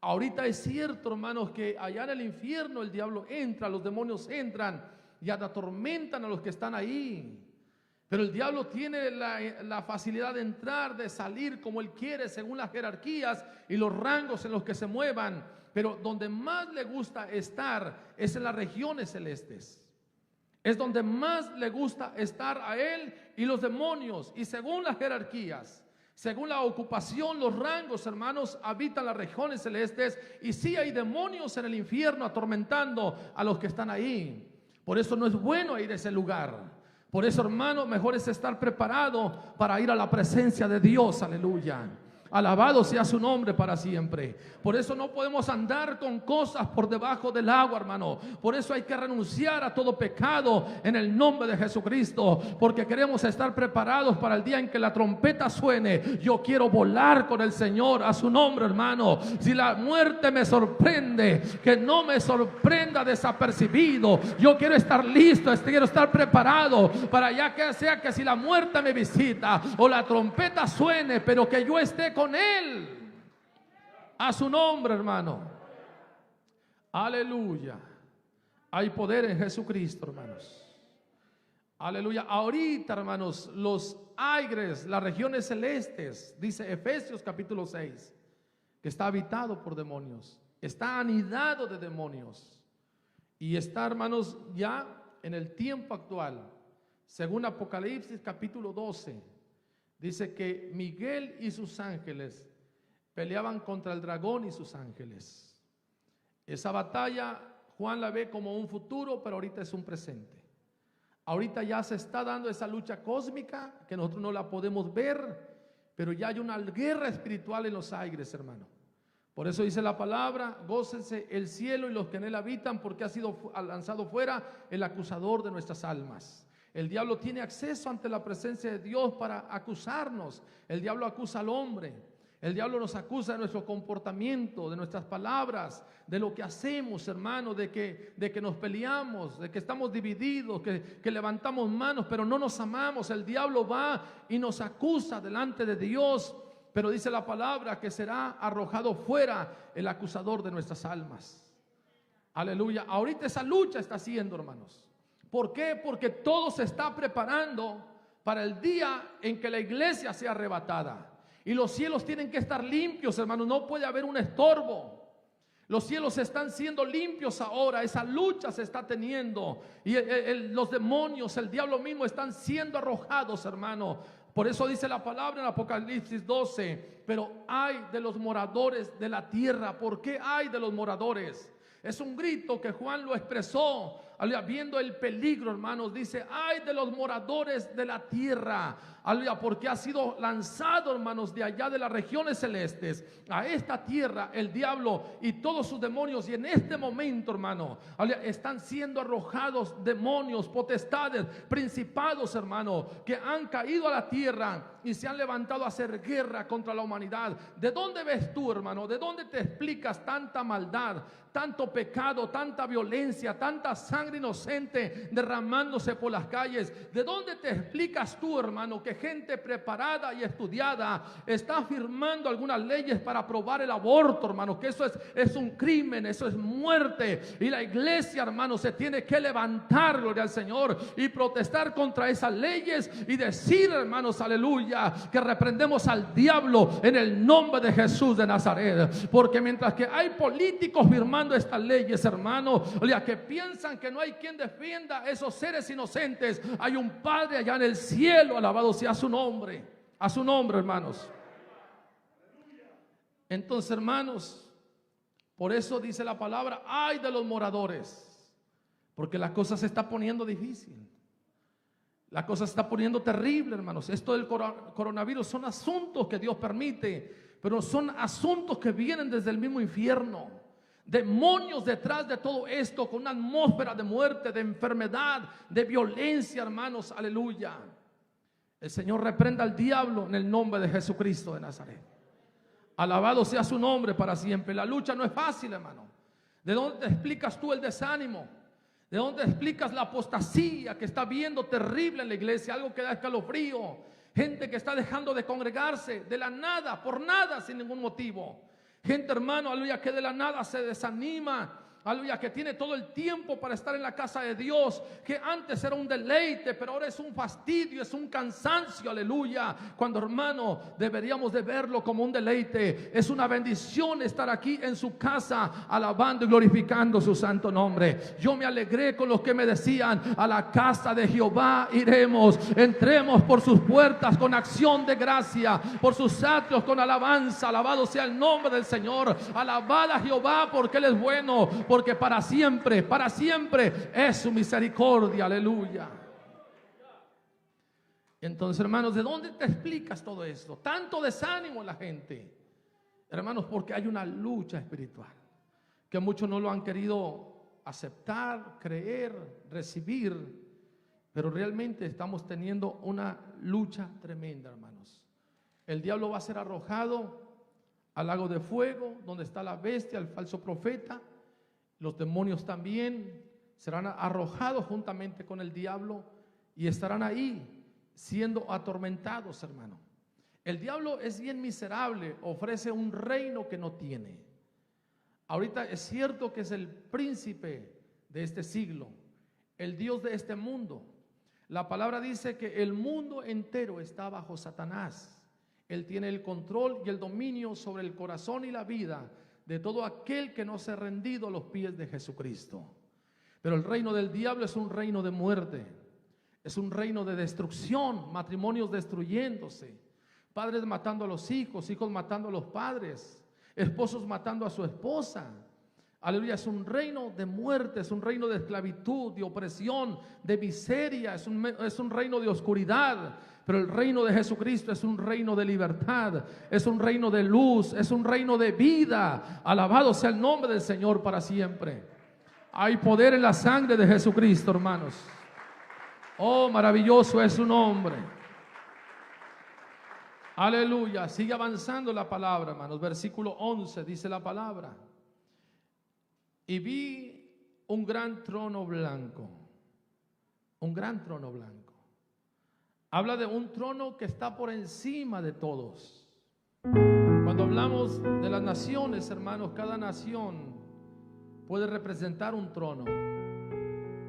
Ahorita es cierto, hermanos, que allá en el infierno el diablo entra, los demonios entran y atormentan a los que están ahí. Pero el diablo tiene la facilidad de entrar, de salir como él quiere, según las jerarquías y los rangos en los que se muevan. Pero donde más le gusta estar es en las regiones celestes. Es donde más le gusta estar a él y los demonios. Y según las jerarquías, según la ocupación, los rangos, hermanos, habitan las regiones celestes. Y sí hay demonios en el infierno atormentando a los que están ahí. Por eso no es bueno ir a ese lugar. Por eso, hermano, mejor es estar preparado para ir a la presencia de Dios. Aleluya. Alabado sea su nombre para siempre. Por eso no podemos andar con cosas por debajo del agua, hermano. Por eso hay que renunciar a todo pecado en el nombre de Jesucristo, porque queremos estar preparados para el día en que la trompeta suene. Yo quiero volar con el Señor, a su nombre, hermano. Si la muerte me sorprende, que no me sorprenda desapercibido. Yo quiero estar listo, quiero estar preparado para ya que sea que si la muerte me visita o la trompeta suene, pero que yo esté con él. A su nombre, hermano. Aleluya. Hay poder en Jesucristo, hermanos. Aleluya. Ahorita, hermanos, los aires, las regiones celestes, dice Efesios capítulo 6, que está habitado por demonios, está anidado de demonios. Y está, hermanos, ya en el tiempo actual, según Apocalipsis capítulo 12, dice que Miguel y sus ángeles peleaban contra el dragón y sus ángeles. Esa batalla Juan la ve como un futuro, pero ahorita es un presente. Ahorita ya se está dando esa lucha cósmica que nosotros no la podemos ver, pero ya hay una guerra espiritual en los aires, hermano. Por eso dice la palabra: gócense el cielo y los que en él habitan, porque ha sido lanzado fuera el acusador de nuestras almas. El diablo tiene acceso ante la presencia de Dios para acusarnos. El diablo acusa al hombre. El diablo nos acusa de nuestro comportamiento, de nuestras palabras, de lo que hacemos, hermano, de que nos peleamos, de que estamos divididos, que levantamos manos, pero no nos amamos. El diablo va y nos acusa delante de Dios, pero dice la palabra que será arrojado fuera el acusador de nuestras almas. Aleluya. Ahorita esa lucha está haciendo, hermanos. ¿Por qué? Porque todo se está preparando para el día en que la iglesia sea arrebatada. Y los cielos tienen que estar limpios, hermanos. No puede haber un estorbo. Los cielos están siendo limpios ahora. Esa lucha se está teniendo. Y los demonios, el diablo mismo están siendo arrojados, hermano. Por eso dice la palabra en Apocalipsis 12. Pero hay de los moradores de la tierra. ¿Por qué hay de los moradores? Es un grito que Juan lo expresó aleluya, viendo el peligro, hermanos, dice: ay de los moradores de la tierra, aleluya, porque ha sido lanzado, hermanos, de allá de las regiones celestes a esta tierra el diablo y todos sus demonios. Y en este momento, hermano, aleluya, están siendo arrojados demonios, potestades, principados, hermano, que han caído a la tierra y se han levantado a hacer guerra contra la humanidad. ¿De dónde ves tú, hermano? ¿De dónde te explicas tanta maldad, tanto pecado, tanta violencia, tanta sangre inocente derramándose por las calles? ¿De dónde te explicas tú, hermano, que gente preparada y estudiada está firmando algunas leyes para aprobar el aborto, hermano? Que eso es un crimen, eso es muerte. Y la iglesia, hermano, se tiene que levantar, gloria al Señor, y protestar contra esas leyes y decir, hermanos, aleluya, que reprendemos al diablo en el nombre de Jesús de Nazaret. Porque mientras que hay políticos firmando estas leyes, hermano, que piensan que no hay quien defienda a esos seres inocentes, hay un Padre allá en el cielo, alabado sea su nombre, a su nombre, hermanos. Entonces, hermanos, por eso dice la palabra: ay de los moradores, porque la cosa se está poniendo difícil. La cosa se está poniendo terrible, hermanos. Esto del coronavirus son asuntos que Dios permite, pero son asuntos que vienen desde el mismo infierno. Demonios detrás de todo esto, con una atmósfera de muerte, de enfermedad, de violencia, hermanos, aleluya. El Señor reprenda al diablo en el nombre de Jesucristo de Nazaret. Alabado sea su nombre para siempre. La lucha no es fácil, hermano. ¿De dónde te explicas tú el desánimo? ¿De dónde explicas la apostasía que está viendo terrible en la iglesia? Algo que da escalofrío. Gente que está dejando de congregarse de la nada, por nada, sin ningún motivo. Gente, hermano, aleluya, que de la nada se desanima. Aleluya, que tiene todo el tiempo para estar en la casa de Dios, que antes era un deleite, pero ahora es un fastidio, es un cansancio, aleluya. Cuando, hermano, deberíamos de verlo como un deleite. Es una bendición estar aquí en su casa, alabando y glorificando su santo nombre. Yo me alegré con los que me decían: a la casa de Jehová iremos, entremos por sus puertas con acción de gracia, por sus atrios con alabanza. Alabado sea el nombre del Señor. Alabad a Jehová porque Él es bueno, porque para siempre es su misericordia, aleluya. Entonces, hermanos, ¿de dónde te explicas todo esto? Tanto desánimo en la gente, hermanos, porque hay una lucha espiritual que muchos no lo han querido aceptar, creer, recibir, pero realmente estamos teniendo una lucha tremenda, hermanos. El diablo va a ser arrojado al lago de fuego, donde está la bestia, el falso profeta. Los demonios también serán arrojados juntamente con el diablo y estarán ahí siendo atormentados, hermano. El diablo es bien miserable, ofrece un reino que no tiene. Ahorita es cierto que es el príncipe de este siglo, el Dios de este mundo. La palabra dice que el mundo entero está bajo Satanás. Él tiene el control y el dominio sobre el corazón y la vida de todo aquel que no se ha rendido a los pies de Jesucristo. Pero el reino del diablo es un reino de muerte, es un reino de destrucción, matrimonios destruyéndose, padres matando a los hijos, hijos matando a los padres, esposos matando a su esposa. Aleluya, es un reino de muerte, es un reino de esclavitud, de opresión, de miseria, es un reino de oscuridad. Pero el reino de Jesucristo es un reino de libertad, es un reino de luz, es un reino de vida. Alabado sea el nombre del Señor para siempre. Hay poder en la sangre de Jesucristo, hermanos. Oh, maravilloso es su nombre. Aleluya. Sigue avanzando la palabra, hermanos. Versículo 11 dice la palabra: y vi un gran trono blanco. Un gran trono blanco. Habla de un trono que está por encima de todos. Cuando hablamos de las naciones, hermanos, cada nación puede representar un trono.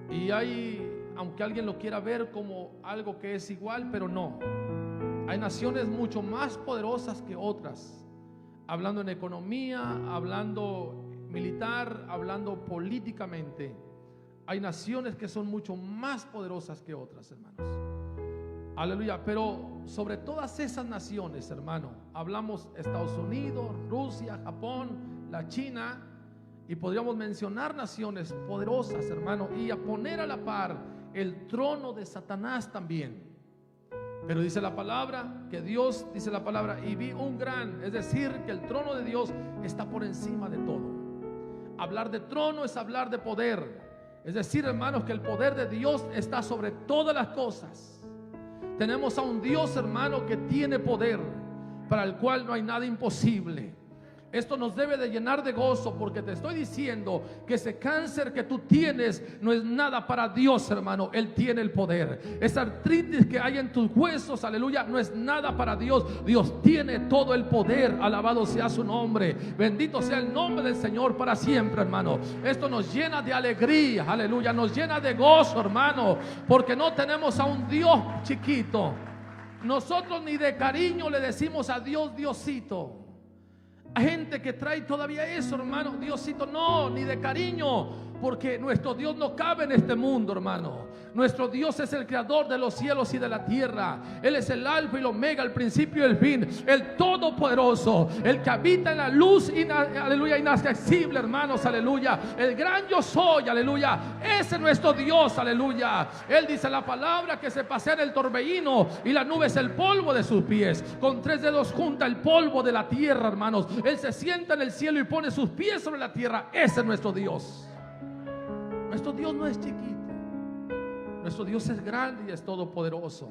Y hay, aunque alguien lo quiera ver como algo que es igual, pero no. Hay naciones mucho más poderosas que otras. Hablando en economía, hablando militar, hablando políticamente. Hay naciones que son mucho más poderosas que otras, hermanos. Aleluya, pero sobre todas esas naciones, hermano, hablamos Estados Unidos, Rusia, Japón, la China Y podríamos mencionar naciones poderosas, hermano, y a poner a la par el trono de Satanás también. Pero dice la palabra que Dios, dice la palabra, y vi un gran, es decir, que el trono de Dios está por encima de todo. Hablar de trono es hablar de poder. Es decir, hermanos, que el poder de Dios está sobre todas las cosas. Tenemos a un Dios, hermano, que tiene poder, para el cual no hay nada imposible. Esto nos debe de llenar de gozo, porque te estoy diciendo que ese cáncer que tú tienes no es nada para Dios, hermano. Él tiene el poder. Esa artritis que hay en tus huesos, aleluya, no es nada para Dios. Dios tiene todo el poder. Alabado sea su nombre. Bendito sea el nombre del Señor para siempre, hermano. Esto nos llena de alegría, aleluya, nos llena de gozo, hermano, porque no tenemos a un Dios chiquito. Nosotros ni de cariño le decimos a Dios Diosito. Hay gente que trae todavía eso, hermano, Diosito, no, ni de cariño, porque nuestro Dios no cabe en este mundo, hermano. Nuestro Dios es el creador de los cielos y de la tierra. Él es el alfa y el omega, el principio y el fin, el todopoderoso, el que habita en la luz, aleluya, inaccesible, hermanos, aleluya, el gran yo soy, aleluya. Ese es nuestro Dios, aleluya. Él dice la palabra que se pasea en el torbellino y la nube es el polvo de sus pies. Con 3 dedos junta el polvo de la tierra, hermanos. Él se sienta en el cielo y pone sus pies sobre la tierra. Ese es nuestro Dios. Nuestro Dios no es chiquito. Nuestro Dios es grande y es todopoderoso.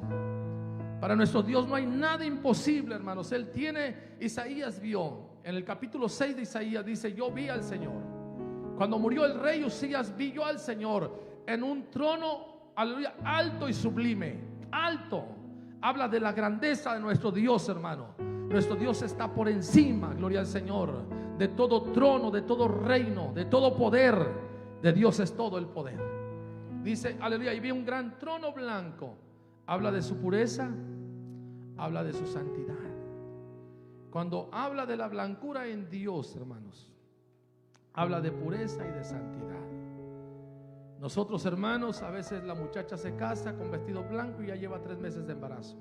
Para nuestro Dios no hay nada imposible, hermanos. Él tiene, Isaías vio, en el capítulo 6 de Isaías dice: yo vi al Señor. Cuando murió el rey Usías, vi yo al Señor en un trono, aleluya, alto y sublime. Alto. Habla de la grandeza de nuestro Dios, hermano. Nuestro Dios está por encima, gloria al Señor, de todo trono, de todo reino, de todo poder. De Dios es todo el poder. Dice, aleluya, y vi un gran trono blanco. Habla de su pureza, habla de su santidad. Cuando habla de la blancura en Dios, hermanos, habla de pureza y de santidad. Nosotros, hermanos, a veces la muchacha se casa con vestido blanco y ya lleva 3 meses de embarazo.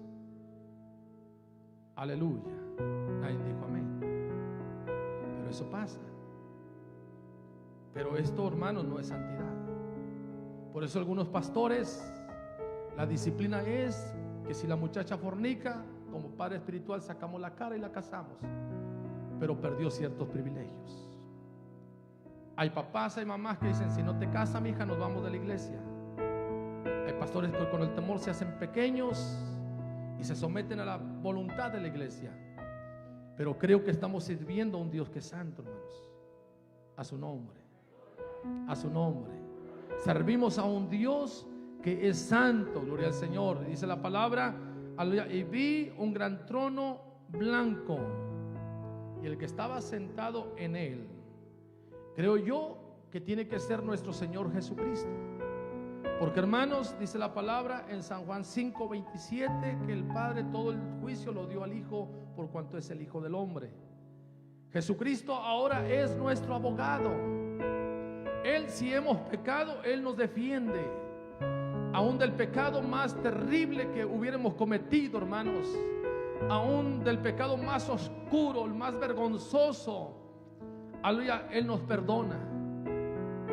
Aleluya. Nadie dijo amén. Pero eso pasa. Pero esto, hermanos, no es santidad. Por eso algunos pastores, la disciplina es que si la muchacha fornica, como padre espiritual sacamos la cara y la casamos, pero perdió ciertos privilegios. Hay papás, hay mamás que dicen: si no te casas, mi hija, nos vamos de la iglesia. Hay pastores que con el temor se hacen pequeños y se someten a la voluntad de la iglesia. Pero creo que estamos sirviendo a un Dios que es santo, hermanos. A su nombre. A su nombre. Servimos a un Dios que es santo, gloria al Señor. Dice la palabra, aleluya, y vi un gran trono blanco y el que estaba sentado en él, creo yo que tiene que ser nuestro Señor Jesucristo. Porque, hermanos, dice la palabra en San Juan 5:27 que el Padre todo el juicio lo dio al Hijo por cuanto es el Hijo del Hombre. Jesucristo ahora es nuestro abogado. Él, si hemos pecado, Él nos defiende, aún del pecado más terrible que hubiéramos cometido, hermanos, aún del pecado más oscuro, el más vergonzoso, aleluya, Él nos perdona.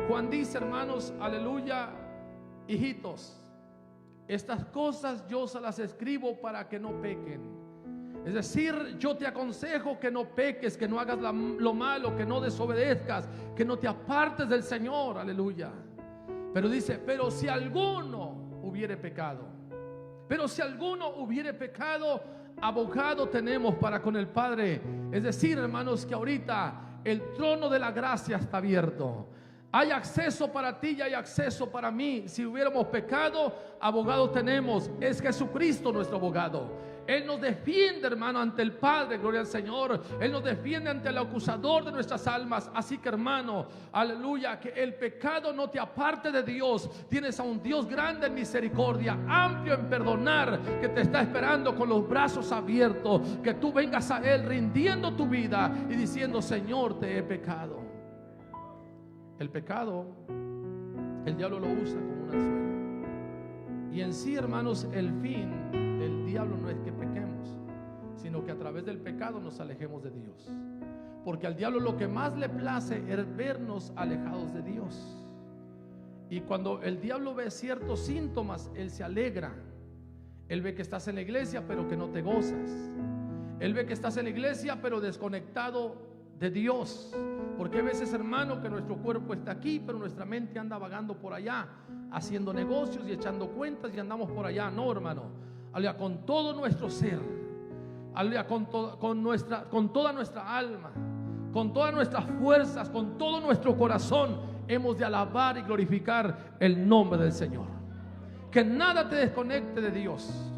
Juan dice, hermanos, aleluya, hijitos, estas cosas yo se las escribo para que no pequen. Es decir, yo te aconsejo que no peques, que no hagas lo malo, que no desobedezcas, que no te apartes del Señor, aleluya. Pero dice, pero si alguno hubiere pecado, abogado tenemos para con el Padre. Es decir, hermanos, que ahorita el trono de la gracia está abierto. Hay acceso para ti y hay acceso para mí. Si hubiéramos pecado, abogado tenemos. Es Jesucristo nuestro abogado. Él nos defiende, hermano, ante el Padre, gloria al Señor. Él nos defiende ante el acusador de nuestras almas. Así que, hermano, aleluya, que el pecado no te aparte de Dios. Tienes a un Dios grande en misericordia, amplio en perdonar, que te está esperando con los brazos abiertos. Que tú vengas a Él rindiendo tu vida y diciendo, Señor, te he pecado. El pecado, el diablo lo usa como un anzuelo. Y en sí, hermanos, el fin del diablo no es que pequemos, sino que a través del pecado nos alejemos de Dios. Porque al diablo lo que más le place es vernos alejados de Dios. Y cuando el diablo ve ciertos síntomas, él se alegra. Él ve que estás en la iglesia pero que no te gozas. Él ve que estás en la iglesia pero desconectado de Dios. Porque a veces, hermano, que nuestro cuerpo está aquí pero nuestra mente anda vagando por allá, haciendo negocios y echando cuentas, y andamos por allá. No, hermano, aleluya, con todo nuestro ser, aleluya, con toda nuestra alma, con todas nuestras fuerzas, con todo nuestro corazón, hemos de alabar y glorificar el nombre del Señor. Que nada te desconecte de Dios.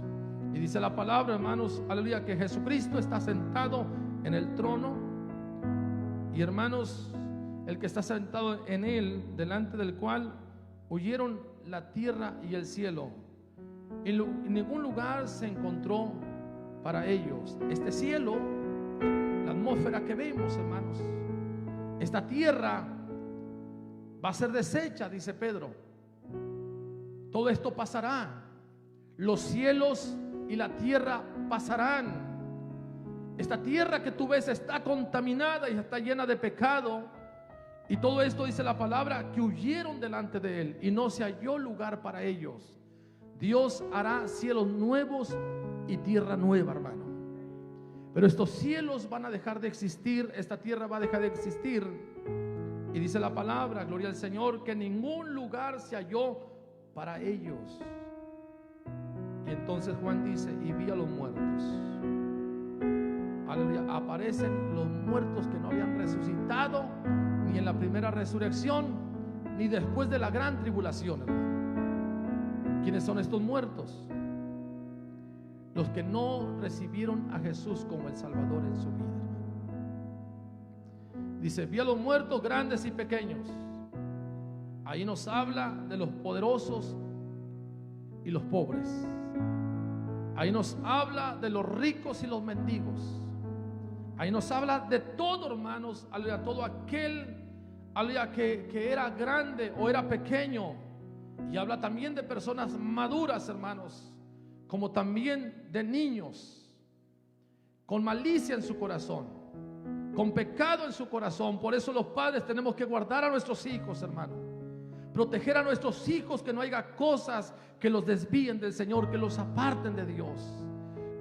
Y dice la palabra, hermanos, aleluya, que Jesucristo está sentado en el trono. Y hermanos, el que está sentado en él, delante del cual huyeron la tierra y el cielo. En ningún lugar se encontró para ellos. Este cielo, la atmósfera que vemos, hermanos, esta tierra va a ser deshecha, dice Pedro. Todo esto pasará. Los cielos y la tierra pasarán. Esta tierra que tú ves está contaminada y está llena de pecado. Y todo esto, dice la palabra, que huyeron delante de él y no se halló lugar para ellos. Dios hará cielos nuevos y tierra nueva, hermano. Pero estos cielos van a dejar de existir, esta tierra va a dejar de existir. Y dice la palabra, gloria al Señor, que ningún lugar se halló para ellos. Y entonces Juan dice, y vi a los muertos. Aleluya, aparecen los muertos que no habían resucitado ni en la primera resurrección, ni después de la gran tribulación, hermano. ¿Quiénes son estos muertos? Los que no recibieron a Jesús como el Salvador en su vida, hermano. Dice, vi a los muertos grandes y pequeños. Ahí nos habla de los poderosos y los pobres. Ahí nos habla de los ricos y los mendigos. Ahí nos habla de todo, hermanos, aleluya, todo aquel, aleluya, que era grande o era pequeño. Y habla también de personas maduras, hermanos, como también de niños con malicia en su corazón, con pecado en su corazón. Por eso los padres tenemos que guardar a nuestros hijos, hermano, proteger a nuestros hijos, que no haya cosas que los desvíen del Señor, que los aparten de Dios,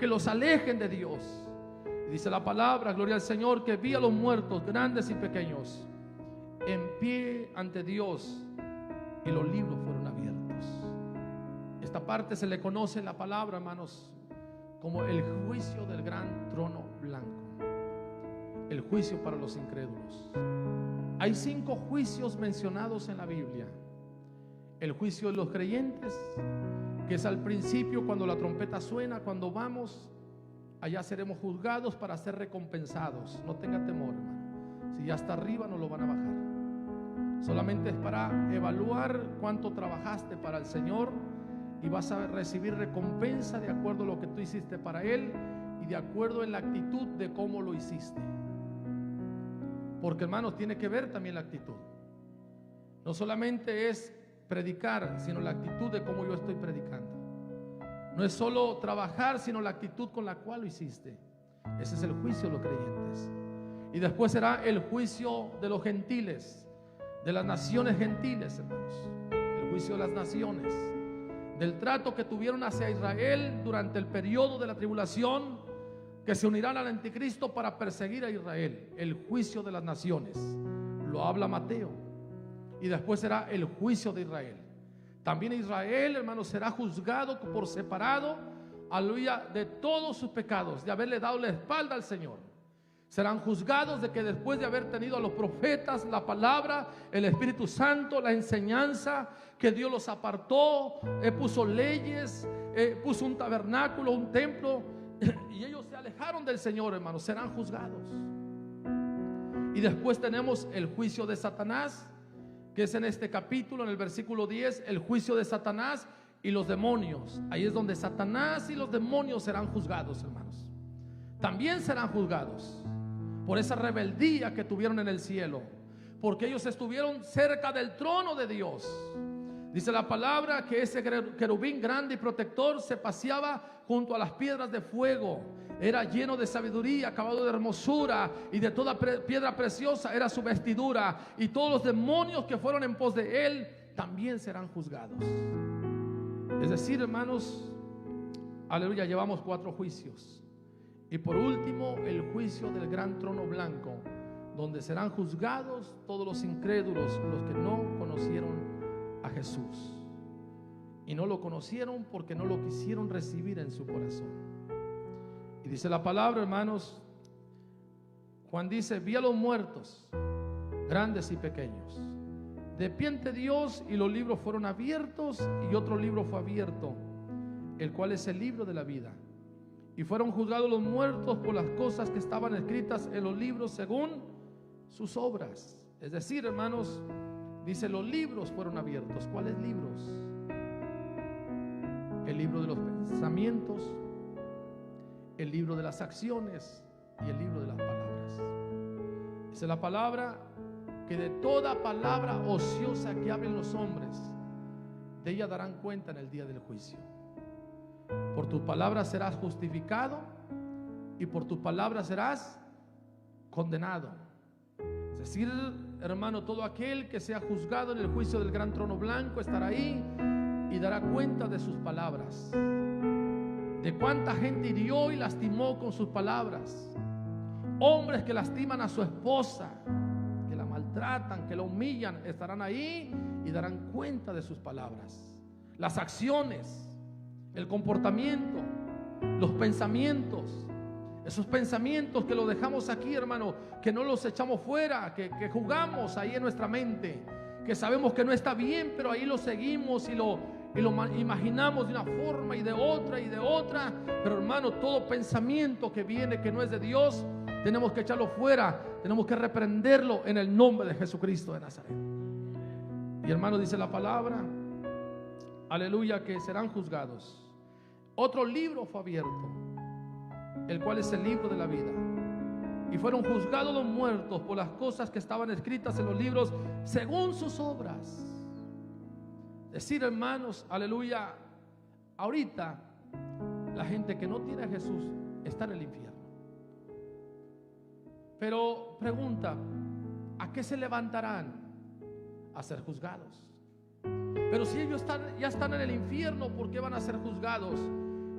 que los alejen de Dios. Y dice la palabra, gloria al Señor, que vi a los muertos grandes y pequeños en pie ante Dios, y los libros fueron abiertos. Esta parte se le conoce en la palabra, hermanos, como el juicio del gran trono blanco, el juicio para los incrédulos. Hay 5 juicios mencionados en la Biblia. El juicio de los creyentes, que es al principio, cuando la trompeta suena, cuando vamos, allá seremos juzgados para ser recompensados. No tenga temor, hermano. Si ya está arriba, no lo van a bajar. Solamente es para evaluar cuánto trabajaste para el Señor, y vas a recibir recompensa de acuerdo a lo que tú hiciste para Él y de acuerdo en la actitud de cómo lo hiciste. Porque, hermanos, tiene que ver también la actitud. No solamente es predicar, sino la actitud de cómo yo estoy predicando. No es solo trabajar, sino la actitud con la cual lo hiciste. Ese es el juicio de los creyentes. Y después será el juicio de los gentiles, de las naciones gentiles, hermanos. El juicio de las naciones, del trato que tuvieron hacia Israel durante el periodo de la tribulación, que se unirán al anticristo para perseguir a Israel. El juicio de las naciones lo habla Mateo. Y después será el juicio de Israel. También Israel, hermanos, será juzgado por separado, aleluya, de todos sus pecados, de haberle dado la espalda al Señor. Serán juzgados de que después de haber tenido a los profetas, la palabra, el Espíritu Santo, la enseñanza, que Dios los apartó, puso leyes, puso un tabernáculo, un templo, y ellos se alejaron del Señor, hermanos, serán juzgados. Y después tenemos el juicio de Satanás, que es en este capítulo, en el versículo 10, el juicio de Satanás y los demonios. Ahí es donde Satanás y los demonios serán juzgados, hermanos. También serán juzgados por esa rebeldía que tuvieron en el cielo, porque ellos estuvieron cerca del trono de Dios. Dice la palabra que ese querubín grande y protector se paseaba junto a las piedras de fuego. Era lleno de sabiduría, acabado de hermosura, y de toda piedra preciosa era su vestidura. Y todos los demonios que fueron en pos de él también serán juzgados. Es decir, hermanos, aleluya, llevamos 4 juicios. Y por último, el juicio del gran trono blanco, donde serán juzgados todos los incrédulos, los que no conocieron a Jesús. Y no lo conocieron porque no lo quisieron recibir en su corazón. Y dice la palabra, hermanos, Juan dice: vi a los muertos, grandes y pequeños, de pie ante Dios, y los libros fueron abiertos, y otro libro fue abierto, el cual es el libro de la vida. Y fueron juzgados los muertos por las cosas que estaban escritas en los libros según sus obras. Es decir, hermanos, dice, los libros fueron abiertos. ¿Cuáles libros? El libro de los pensamientos, el libro de las acciones y el libro de las palabras. Dice la palabra que de toda palabra ociosa que hablen los hombres, de ella darán cuenta en el día del juicio. Por tus palabras serás justificado y por tus palabras serás condenado. Es decir, hermano, todo aquel que sea juzgado en el juicio del gran trono blanco estará ahí y dará cuenta de sus palabras, de cuánta gente hirió y lastimó con sus palabras. Hombres que lastiman a su esposa, que la maltratan, que la humillan, estarán ahí y darán cuenta de sus palabras. Las acciones, el comportamiento, los pensamientos, esos pensamientos que los dejamos aquí, hermano, que no los echamos fuera, que jugamos ahí en nuestra mente, que sabemos que no está bien, pero ahí lo seguimos y lo imaginamos de una forma y de otra. Pero hermano, todo pensamiento que viene que no es de Dios, tenemos que echarlo fuera, tenemos que reprenderlo en el nombre de Jesucristo de Nazaret. Y hermano, dice la palabra, aleluya, que serán juzgados. Otro libro fue abierto, el cual es el libro de la vida. Y fueron juzgados los muertos por las cosas que estaban escritas en los libros según sus obras. Es decir, hermanos, aleluya, ahorita la gente que no tiene a Jesús está en el infierno. Pero pregunta, ¿a qué se levantarán? A ser juzgados. Pero si ellos ya están en el infierno, ¿por qué van a ser juzgados?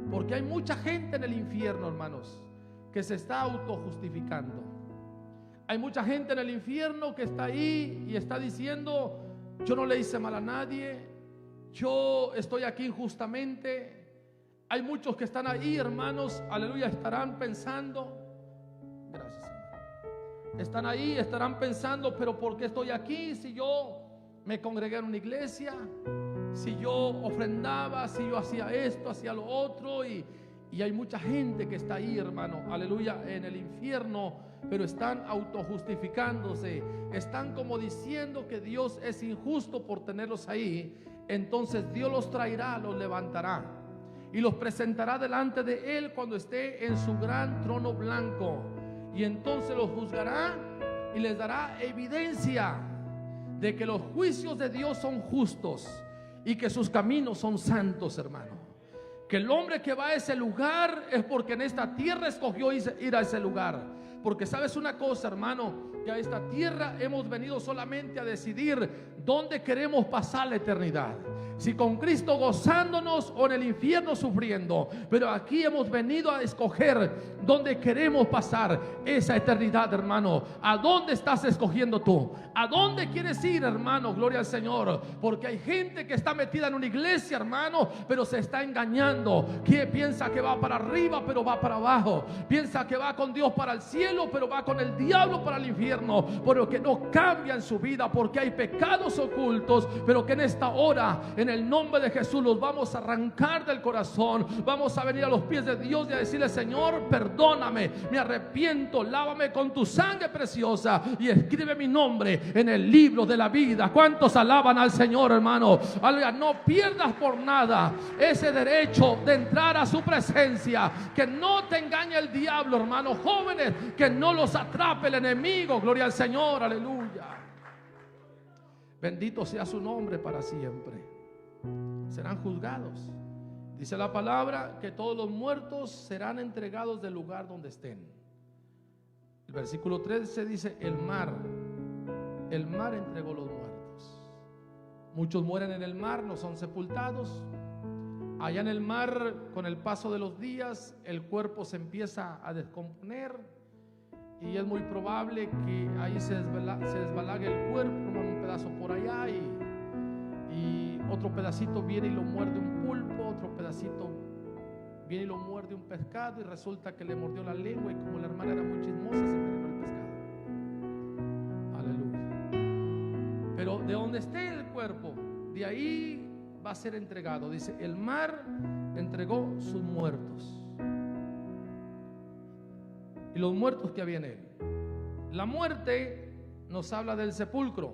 Porque hay mucha gente en el infierno, hermanos, que se está autojustificando. Hay mucha gente en el infierno que está ahí y está diciendo: yo no le hice mal a nadie, yo estoy aquí injustamente. Hay muchos que están ahí, hermanos, aleluya, estarán pensando, gracias Señor, están ahí, estarán pensando: pero ¿por qué estoy aquí si yo me congregué en una iglesia, si yo ofrendaba, si yo hacía esto, hacía lo otro? Y hay mucha gente que está ahí, hermano, aleluya, en el infierno, pero están autojustificándose, están como diciendo que Dios es injusto por tenerlos ahí. Entonces Dios los traerá, los levantará y los presentará delante de Él cuando esté en su gran trono blanco, y entonces los juzgará y les dará evidencia de que los juicios de Dios son justos y que sus caminos son santos, hermano. Que el hombre que va a ese lugar es porque en esta tierra escogió ir a ese lugar. Porque sabes una cosa, hermano, que a esta tierra hemos venido solamente a decidir dónde queremos pasar la eternidad, si con Cristo gozándonos o en el infierno sufriendo. Pero aquí hemos venido a escoger dónde queremos pasar esa eternidad, hermano. ¿A dónde estás escogiendo tú? ¿A dónde quieres ir, hermano? Gloria al Señor. Porque hay gente que está metida en una iglesia, hermano, pero se está engañando, que piensa que va para arriba, pero va para abajo. Piensa que va con Dios para el cielo, pero va con el diablo para el infierno. Pero que no cambia en su vida, porque hay pecados ocultos, pero que en esta hora, en el nombre de Jesús, los vamos a arrancar del corazón. Vamos a venir a los pies de Dios y a decirle: Señor, perdóname, me arrepiento, lávame con tu sangre preciosa y escribe mi nombre en el libro de la vida. ¿Cuántos alaban al Señor, hermano? Aleluya. No pierdas por nada ese derecho de entrar a su presencia. Que no te engañe el diablo, hermano. Jóvenes, que no los atrape el enemigo. Gloria al Señor, aleluya. Bendito sea su nombre para siempre. serán juzgados. Dice la palabra que todos los muertos serán entregados del lugar donde estén. El versículo 13 dice: el mar entregó los muertos. Muchos mueren en el mar, no son sepultados. Allá en el mar, con el paso de los días, el cuerpo se empieza a descomponer y es muy probable que ahí se desbalague el cuerpo, un pedazo por allá y otro pedacito viene y lo muerde un pulpo, otro pedacito viene y lo muerde un pescado, y resulta que le mordió la lengua, y como la hermana era muy chismosa, se envenenó el pescado. Aleluya. Pero de donde esté el cuerpo, de ahí va a ser entregado. Dice: el mar entregó sus muertos, y los muertos que había en él. La muerte nos habla del sepulcro,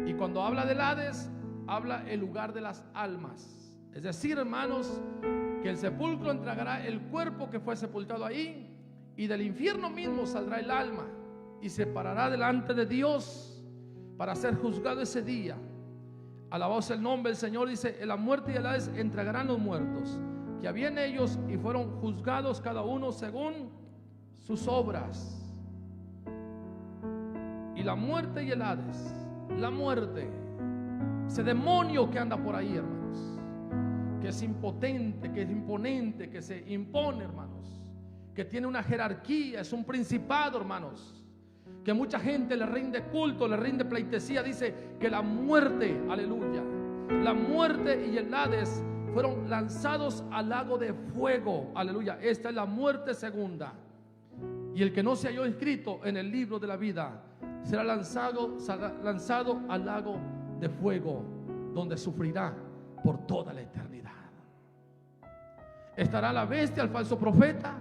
y cuando habla del Hades, habla el lugar de las almas. Es decir, hermanos, que el sepulcro entregará el cuerpo que fue sepultado ahí, y del infierno mismo saldrá el alma y se parará delante de Dios para ser juzgado ese día. Alabado sea el nombre del Señor. Dice: en la muerte y el Hades entregarán los muertos que había en ellos, y fueron juzgados cada uno según sus obras. Y la muerte y el Hades, la muerte, ese demonio que anda por ahí, hermanos, que es impotente, que es imponente, que se impone, hermanos, que tiene una jerarquía, es un principado, hermanos, que mucha gente le rinde culto, le rinde pleitesía. Dice que la muerte, aleluya, la muerte y el Hades fueron lanzados al lago de fuego, aleluya. Esta es la muerte segunda. Y el que no se halló escrito en el libro de la vida será lanzado al lago de fuego, donde sufrirá por toda la eternidad. Estará la bestia, el falso profeta,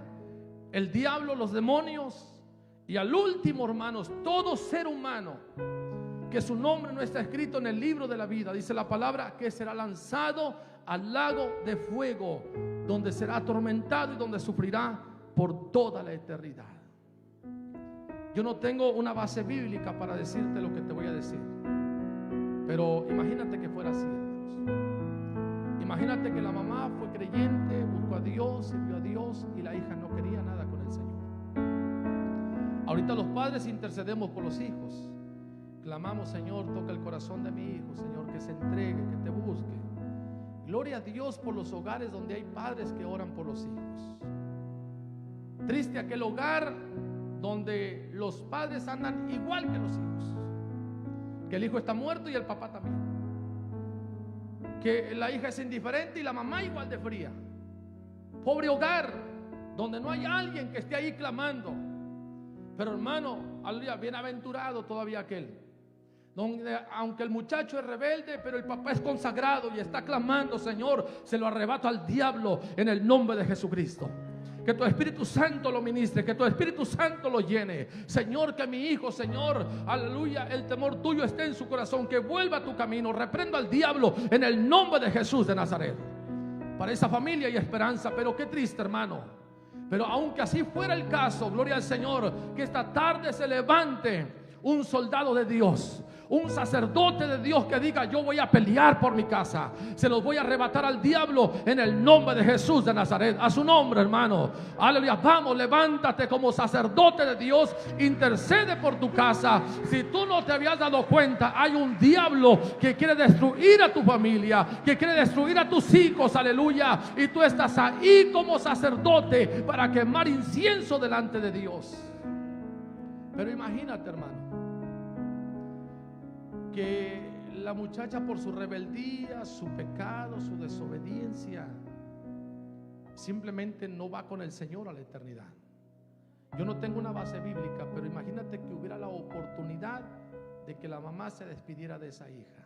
el diablo, los demonios, y al último, hermanos, todo ser humano que su nombre no está escrito en el libro de la vida. Dice la palabra que será lanzado al lago de fuego, donde será atormentado y donde sufrirá por toda la eternidad. Yo no tengo una base bíblica para decirte lo que te voy a decir, pero imagínate que fuera así, hermanos. Imagínate que la mamá fue creyente, buscó a Dios, sirvió a Dios, y la hija no quería nada con el Señor. Ahorita los padres intercedemos por los hijos. Clamamos: Señor, toca el corazón de mi hijo, Señor, que se entregue, que te busque. Gloria a Dios por los hogares donde hay padres que oran por los hijos. Triste aquel hogar donde los padres andan igual que los hijos, que el hijo está muerto y el papá también, que la hija es indiferente y la mamá igual de fría. Pobre hogar donde no hay alguien que esté ahí clamando. Pero, hermano, aleluya, bienaventurado todavía aquel donde, aunque el muchacho es rebelde, pero el papá es consagrado y está clamando: Señor, se lo arrebato al diablo en el nombre de Jesucristo. Que tu Espíritu Santo lo ministre, que tu Espíritu Santo lo llene. Señor, que mi hijo, Señor, aleluya, el temor tuyo esté en su corazón, que vuelva a tu camino. Reprendo al diablo en el nombre de Jesús de Nazaret. Para esa familia hay esperanza. Pero qué triste, hermano. Pero aunque así fuera el caso, gloria al Señor, que esta tarde se levante un soldado de Dios, un sacerdote de Dios, que diga: yo voy a pelear por mi casa, se los voy a arrebatar al diablo en el nombre de Jesús de Nazaret. A su nombre, hermano, aleluya. Vamos, levántate como sacerdote de Dios, intercede por tu casa. Si tú no te habías dado cuenta, hay un diablo que quiere destruir a tu familia, que quiere destruir a tus hijos, aleluya, y tú estás ahí como sacerdote para quemar incienso delante de Dios. Pero imagínate, hermano, que la muchacha, por su rebeldía, su pecado, su desobediencia, simplemente no va con el Señor a la eternidad. Yo no tengo una base bíblica, pero imagínate que hubiera la oportunidad de que la mamá se despidiera de esa hija,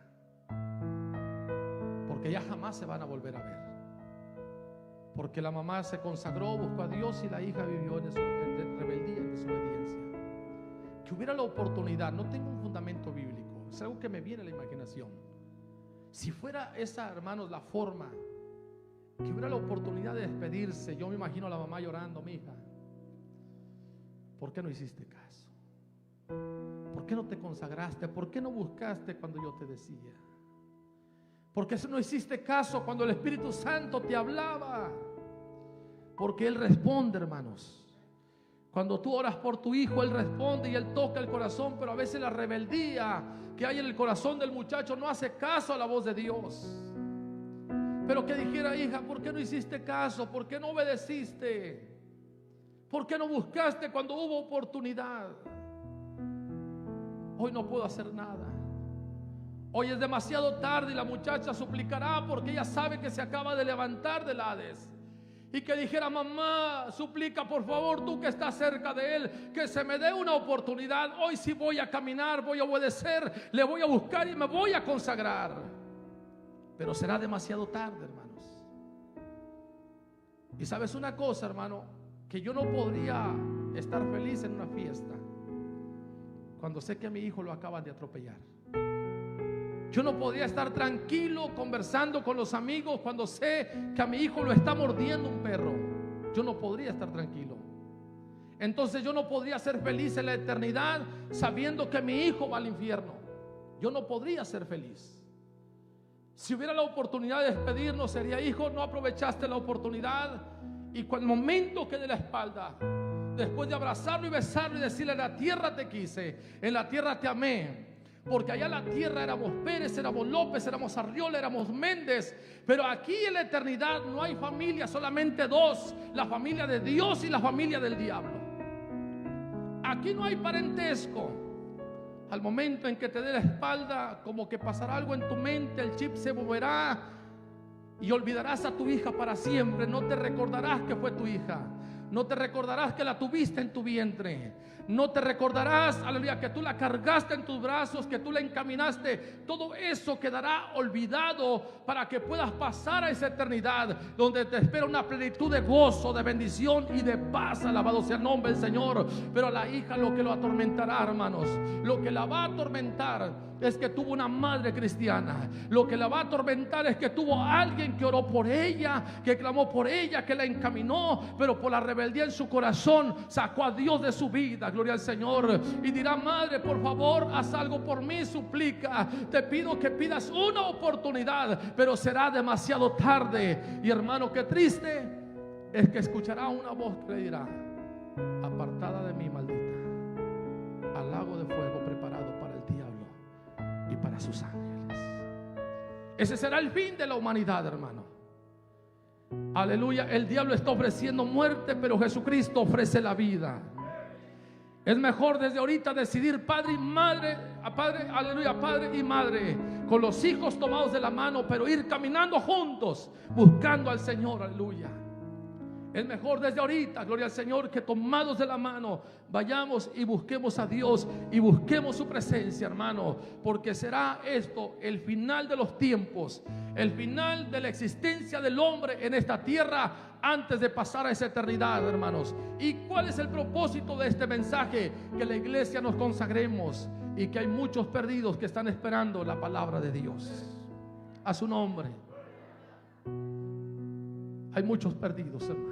porque ya jamás se van a volver a ver, porque la mamá se consagró, buscó a Dios, y la hija vivió en rebeldía, en desobediencia. Que hubiera la oportunidad, no tengo un fundamento bíblico, es algo que me viene a la imaginación. Si fuera esa, hermanos, la forma, que hubiera la oportunidad de despedirse. Yo me imagino a la mamá llorando: mi hija, ¿por qué no hiciste caso? ¿Por qué no te consagraste? ¿Por qué no buscaste cuando yo te decía? ¿Por qué no hiciste caso cuando el Espíritu Santo te hablaba? Porque Él responde, hermanos. Cuando tú oras por tu hijo, Él responde y Él toca el corazón, pero a veces la rebeldía que hay en el corazón del muchacho no hace caso a la voz de Dios. Pero que dijera: hija, ¿por qué no hiciste caso? ¿Por qué no obedeciste? ¿Por qué no buscaste cuando hubo oportunidad? Hoy no puedo hacer nada. Hoy es demasiado tarde y la muchacha suplicará porque ella sabe que se acaba de levantar del Hades. Y que dijera: mamá, suplica por favor, tú que estás cerca de él, que se me dé una oportunidad. Hoy sí voy a caminar, voy a obedecer, le voy a buscar y me voy a consagrar. Pero será demasiado tarde, hermanos. Y sabes una cosa, hermano, que yo no podría estar feliz en una fiesta cuando sé que a mi hijo lo acaban de atropellar. Yo no podría estar tranquilo conversando con los amigos cuando sé que a mi hijo lo está mordiendo un perro. Yo no podría estar tranquilo. Entonces yo no podría ser feliz en la eternidad sabiendo que mi hijo va al infierno. Yo no podría ser feliz. Si hubiera la oportunidad de despedirnos, sería: hijo, no aprovechaste la oportunidad. Y con el momento que de la espalda, después de abrazarlo y besarlo y decirle: en la tierra te quise, en la tierra te amé. Porque allá en la tierra éramos Pérez, éramos López, éramos Arriola, éramos Méndez. Pero aquí en la eternidad no hay familia, solamente dos: la familia de Dios y la familia del diablo. Aquí no hay parentesco. Al momento en que te dé la espalda, como que pasará algo en tu mente, el chip se moverá y olvidarás a tu hija para siempre. No te recordarás que fue tu hija. No te recordarás que la tuviste en tu vientre. No te recordarás, aleluya, que tú la cargaste en tus brazos, que tú la encaminaste. Todo eso quedará olvidado para que puedas pasar a esa eternidad donde te espera una plenitud de gozo, de bendición y de paz. Alabado sea el nombre del Señor. Pero a la hija lo que lo atormentará, hermanos, lo que la va a atormentar es que tuvo una madre cristiana. Lo que la va a atormentar es que tuvo a alguien que oró por ella, que clamó por ella, que la encaminó, pero por la rebeldía en su corazón sacó a Dios de su vida. Gloria al Señor. Y dirá: madre, por favor, haz algo por mí, suplica. Te pido que pidas una oportunidad, pero será demasiado tarde. Y hermano, qué triste es que escuchará una voz que le dirá: apartada de mí, maldita, al lago de fuego preparado para el diablo y para sus ángeles. Ese será el fin de la humanidad, hermano. Aleluya. El diablo está ofreciendo muerte, pero Jesucristo ofrece la vida. Es mejor desde ahorita decidir, padre y madre, padre, aleluya, padre y madre, con los hijos tomados de la mano, pero ir caminando juntos, buscando al Señor, aleluya. Es mejor desde ahorita, gloria al Señor, que tomados de la mano vayamos y busquemos a Dios y busquemos su presencia, hermano, porque será esto el final de los tiempos, el final de la existencia del hombre en esta tierra antes de pasar a esa eternidad, hermanos. ¿Y cuál es el propósito de este mensaje? Que la iglesia nos consagremos y que hay muchos perdidos que están esperando la palabra de Dios. A su nombre. Hay muchos perdidos, hermano.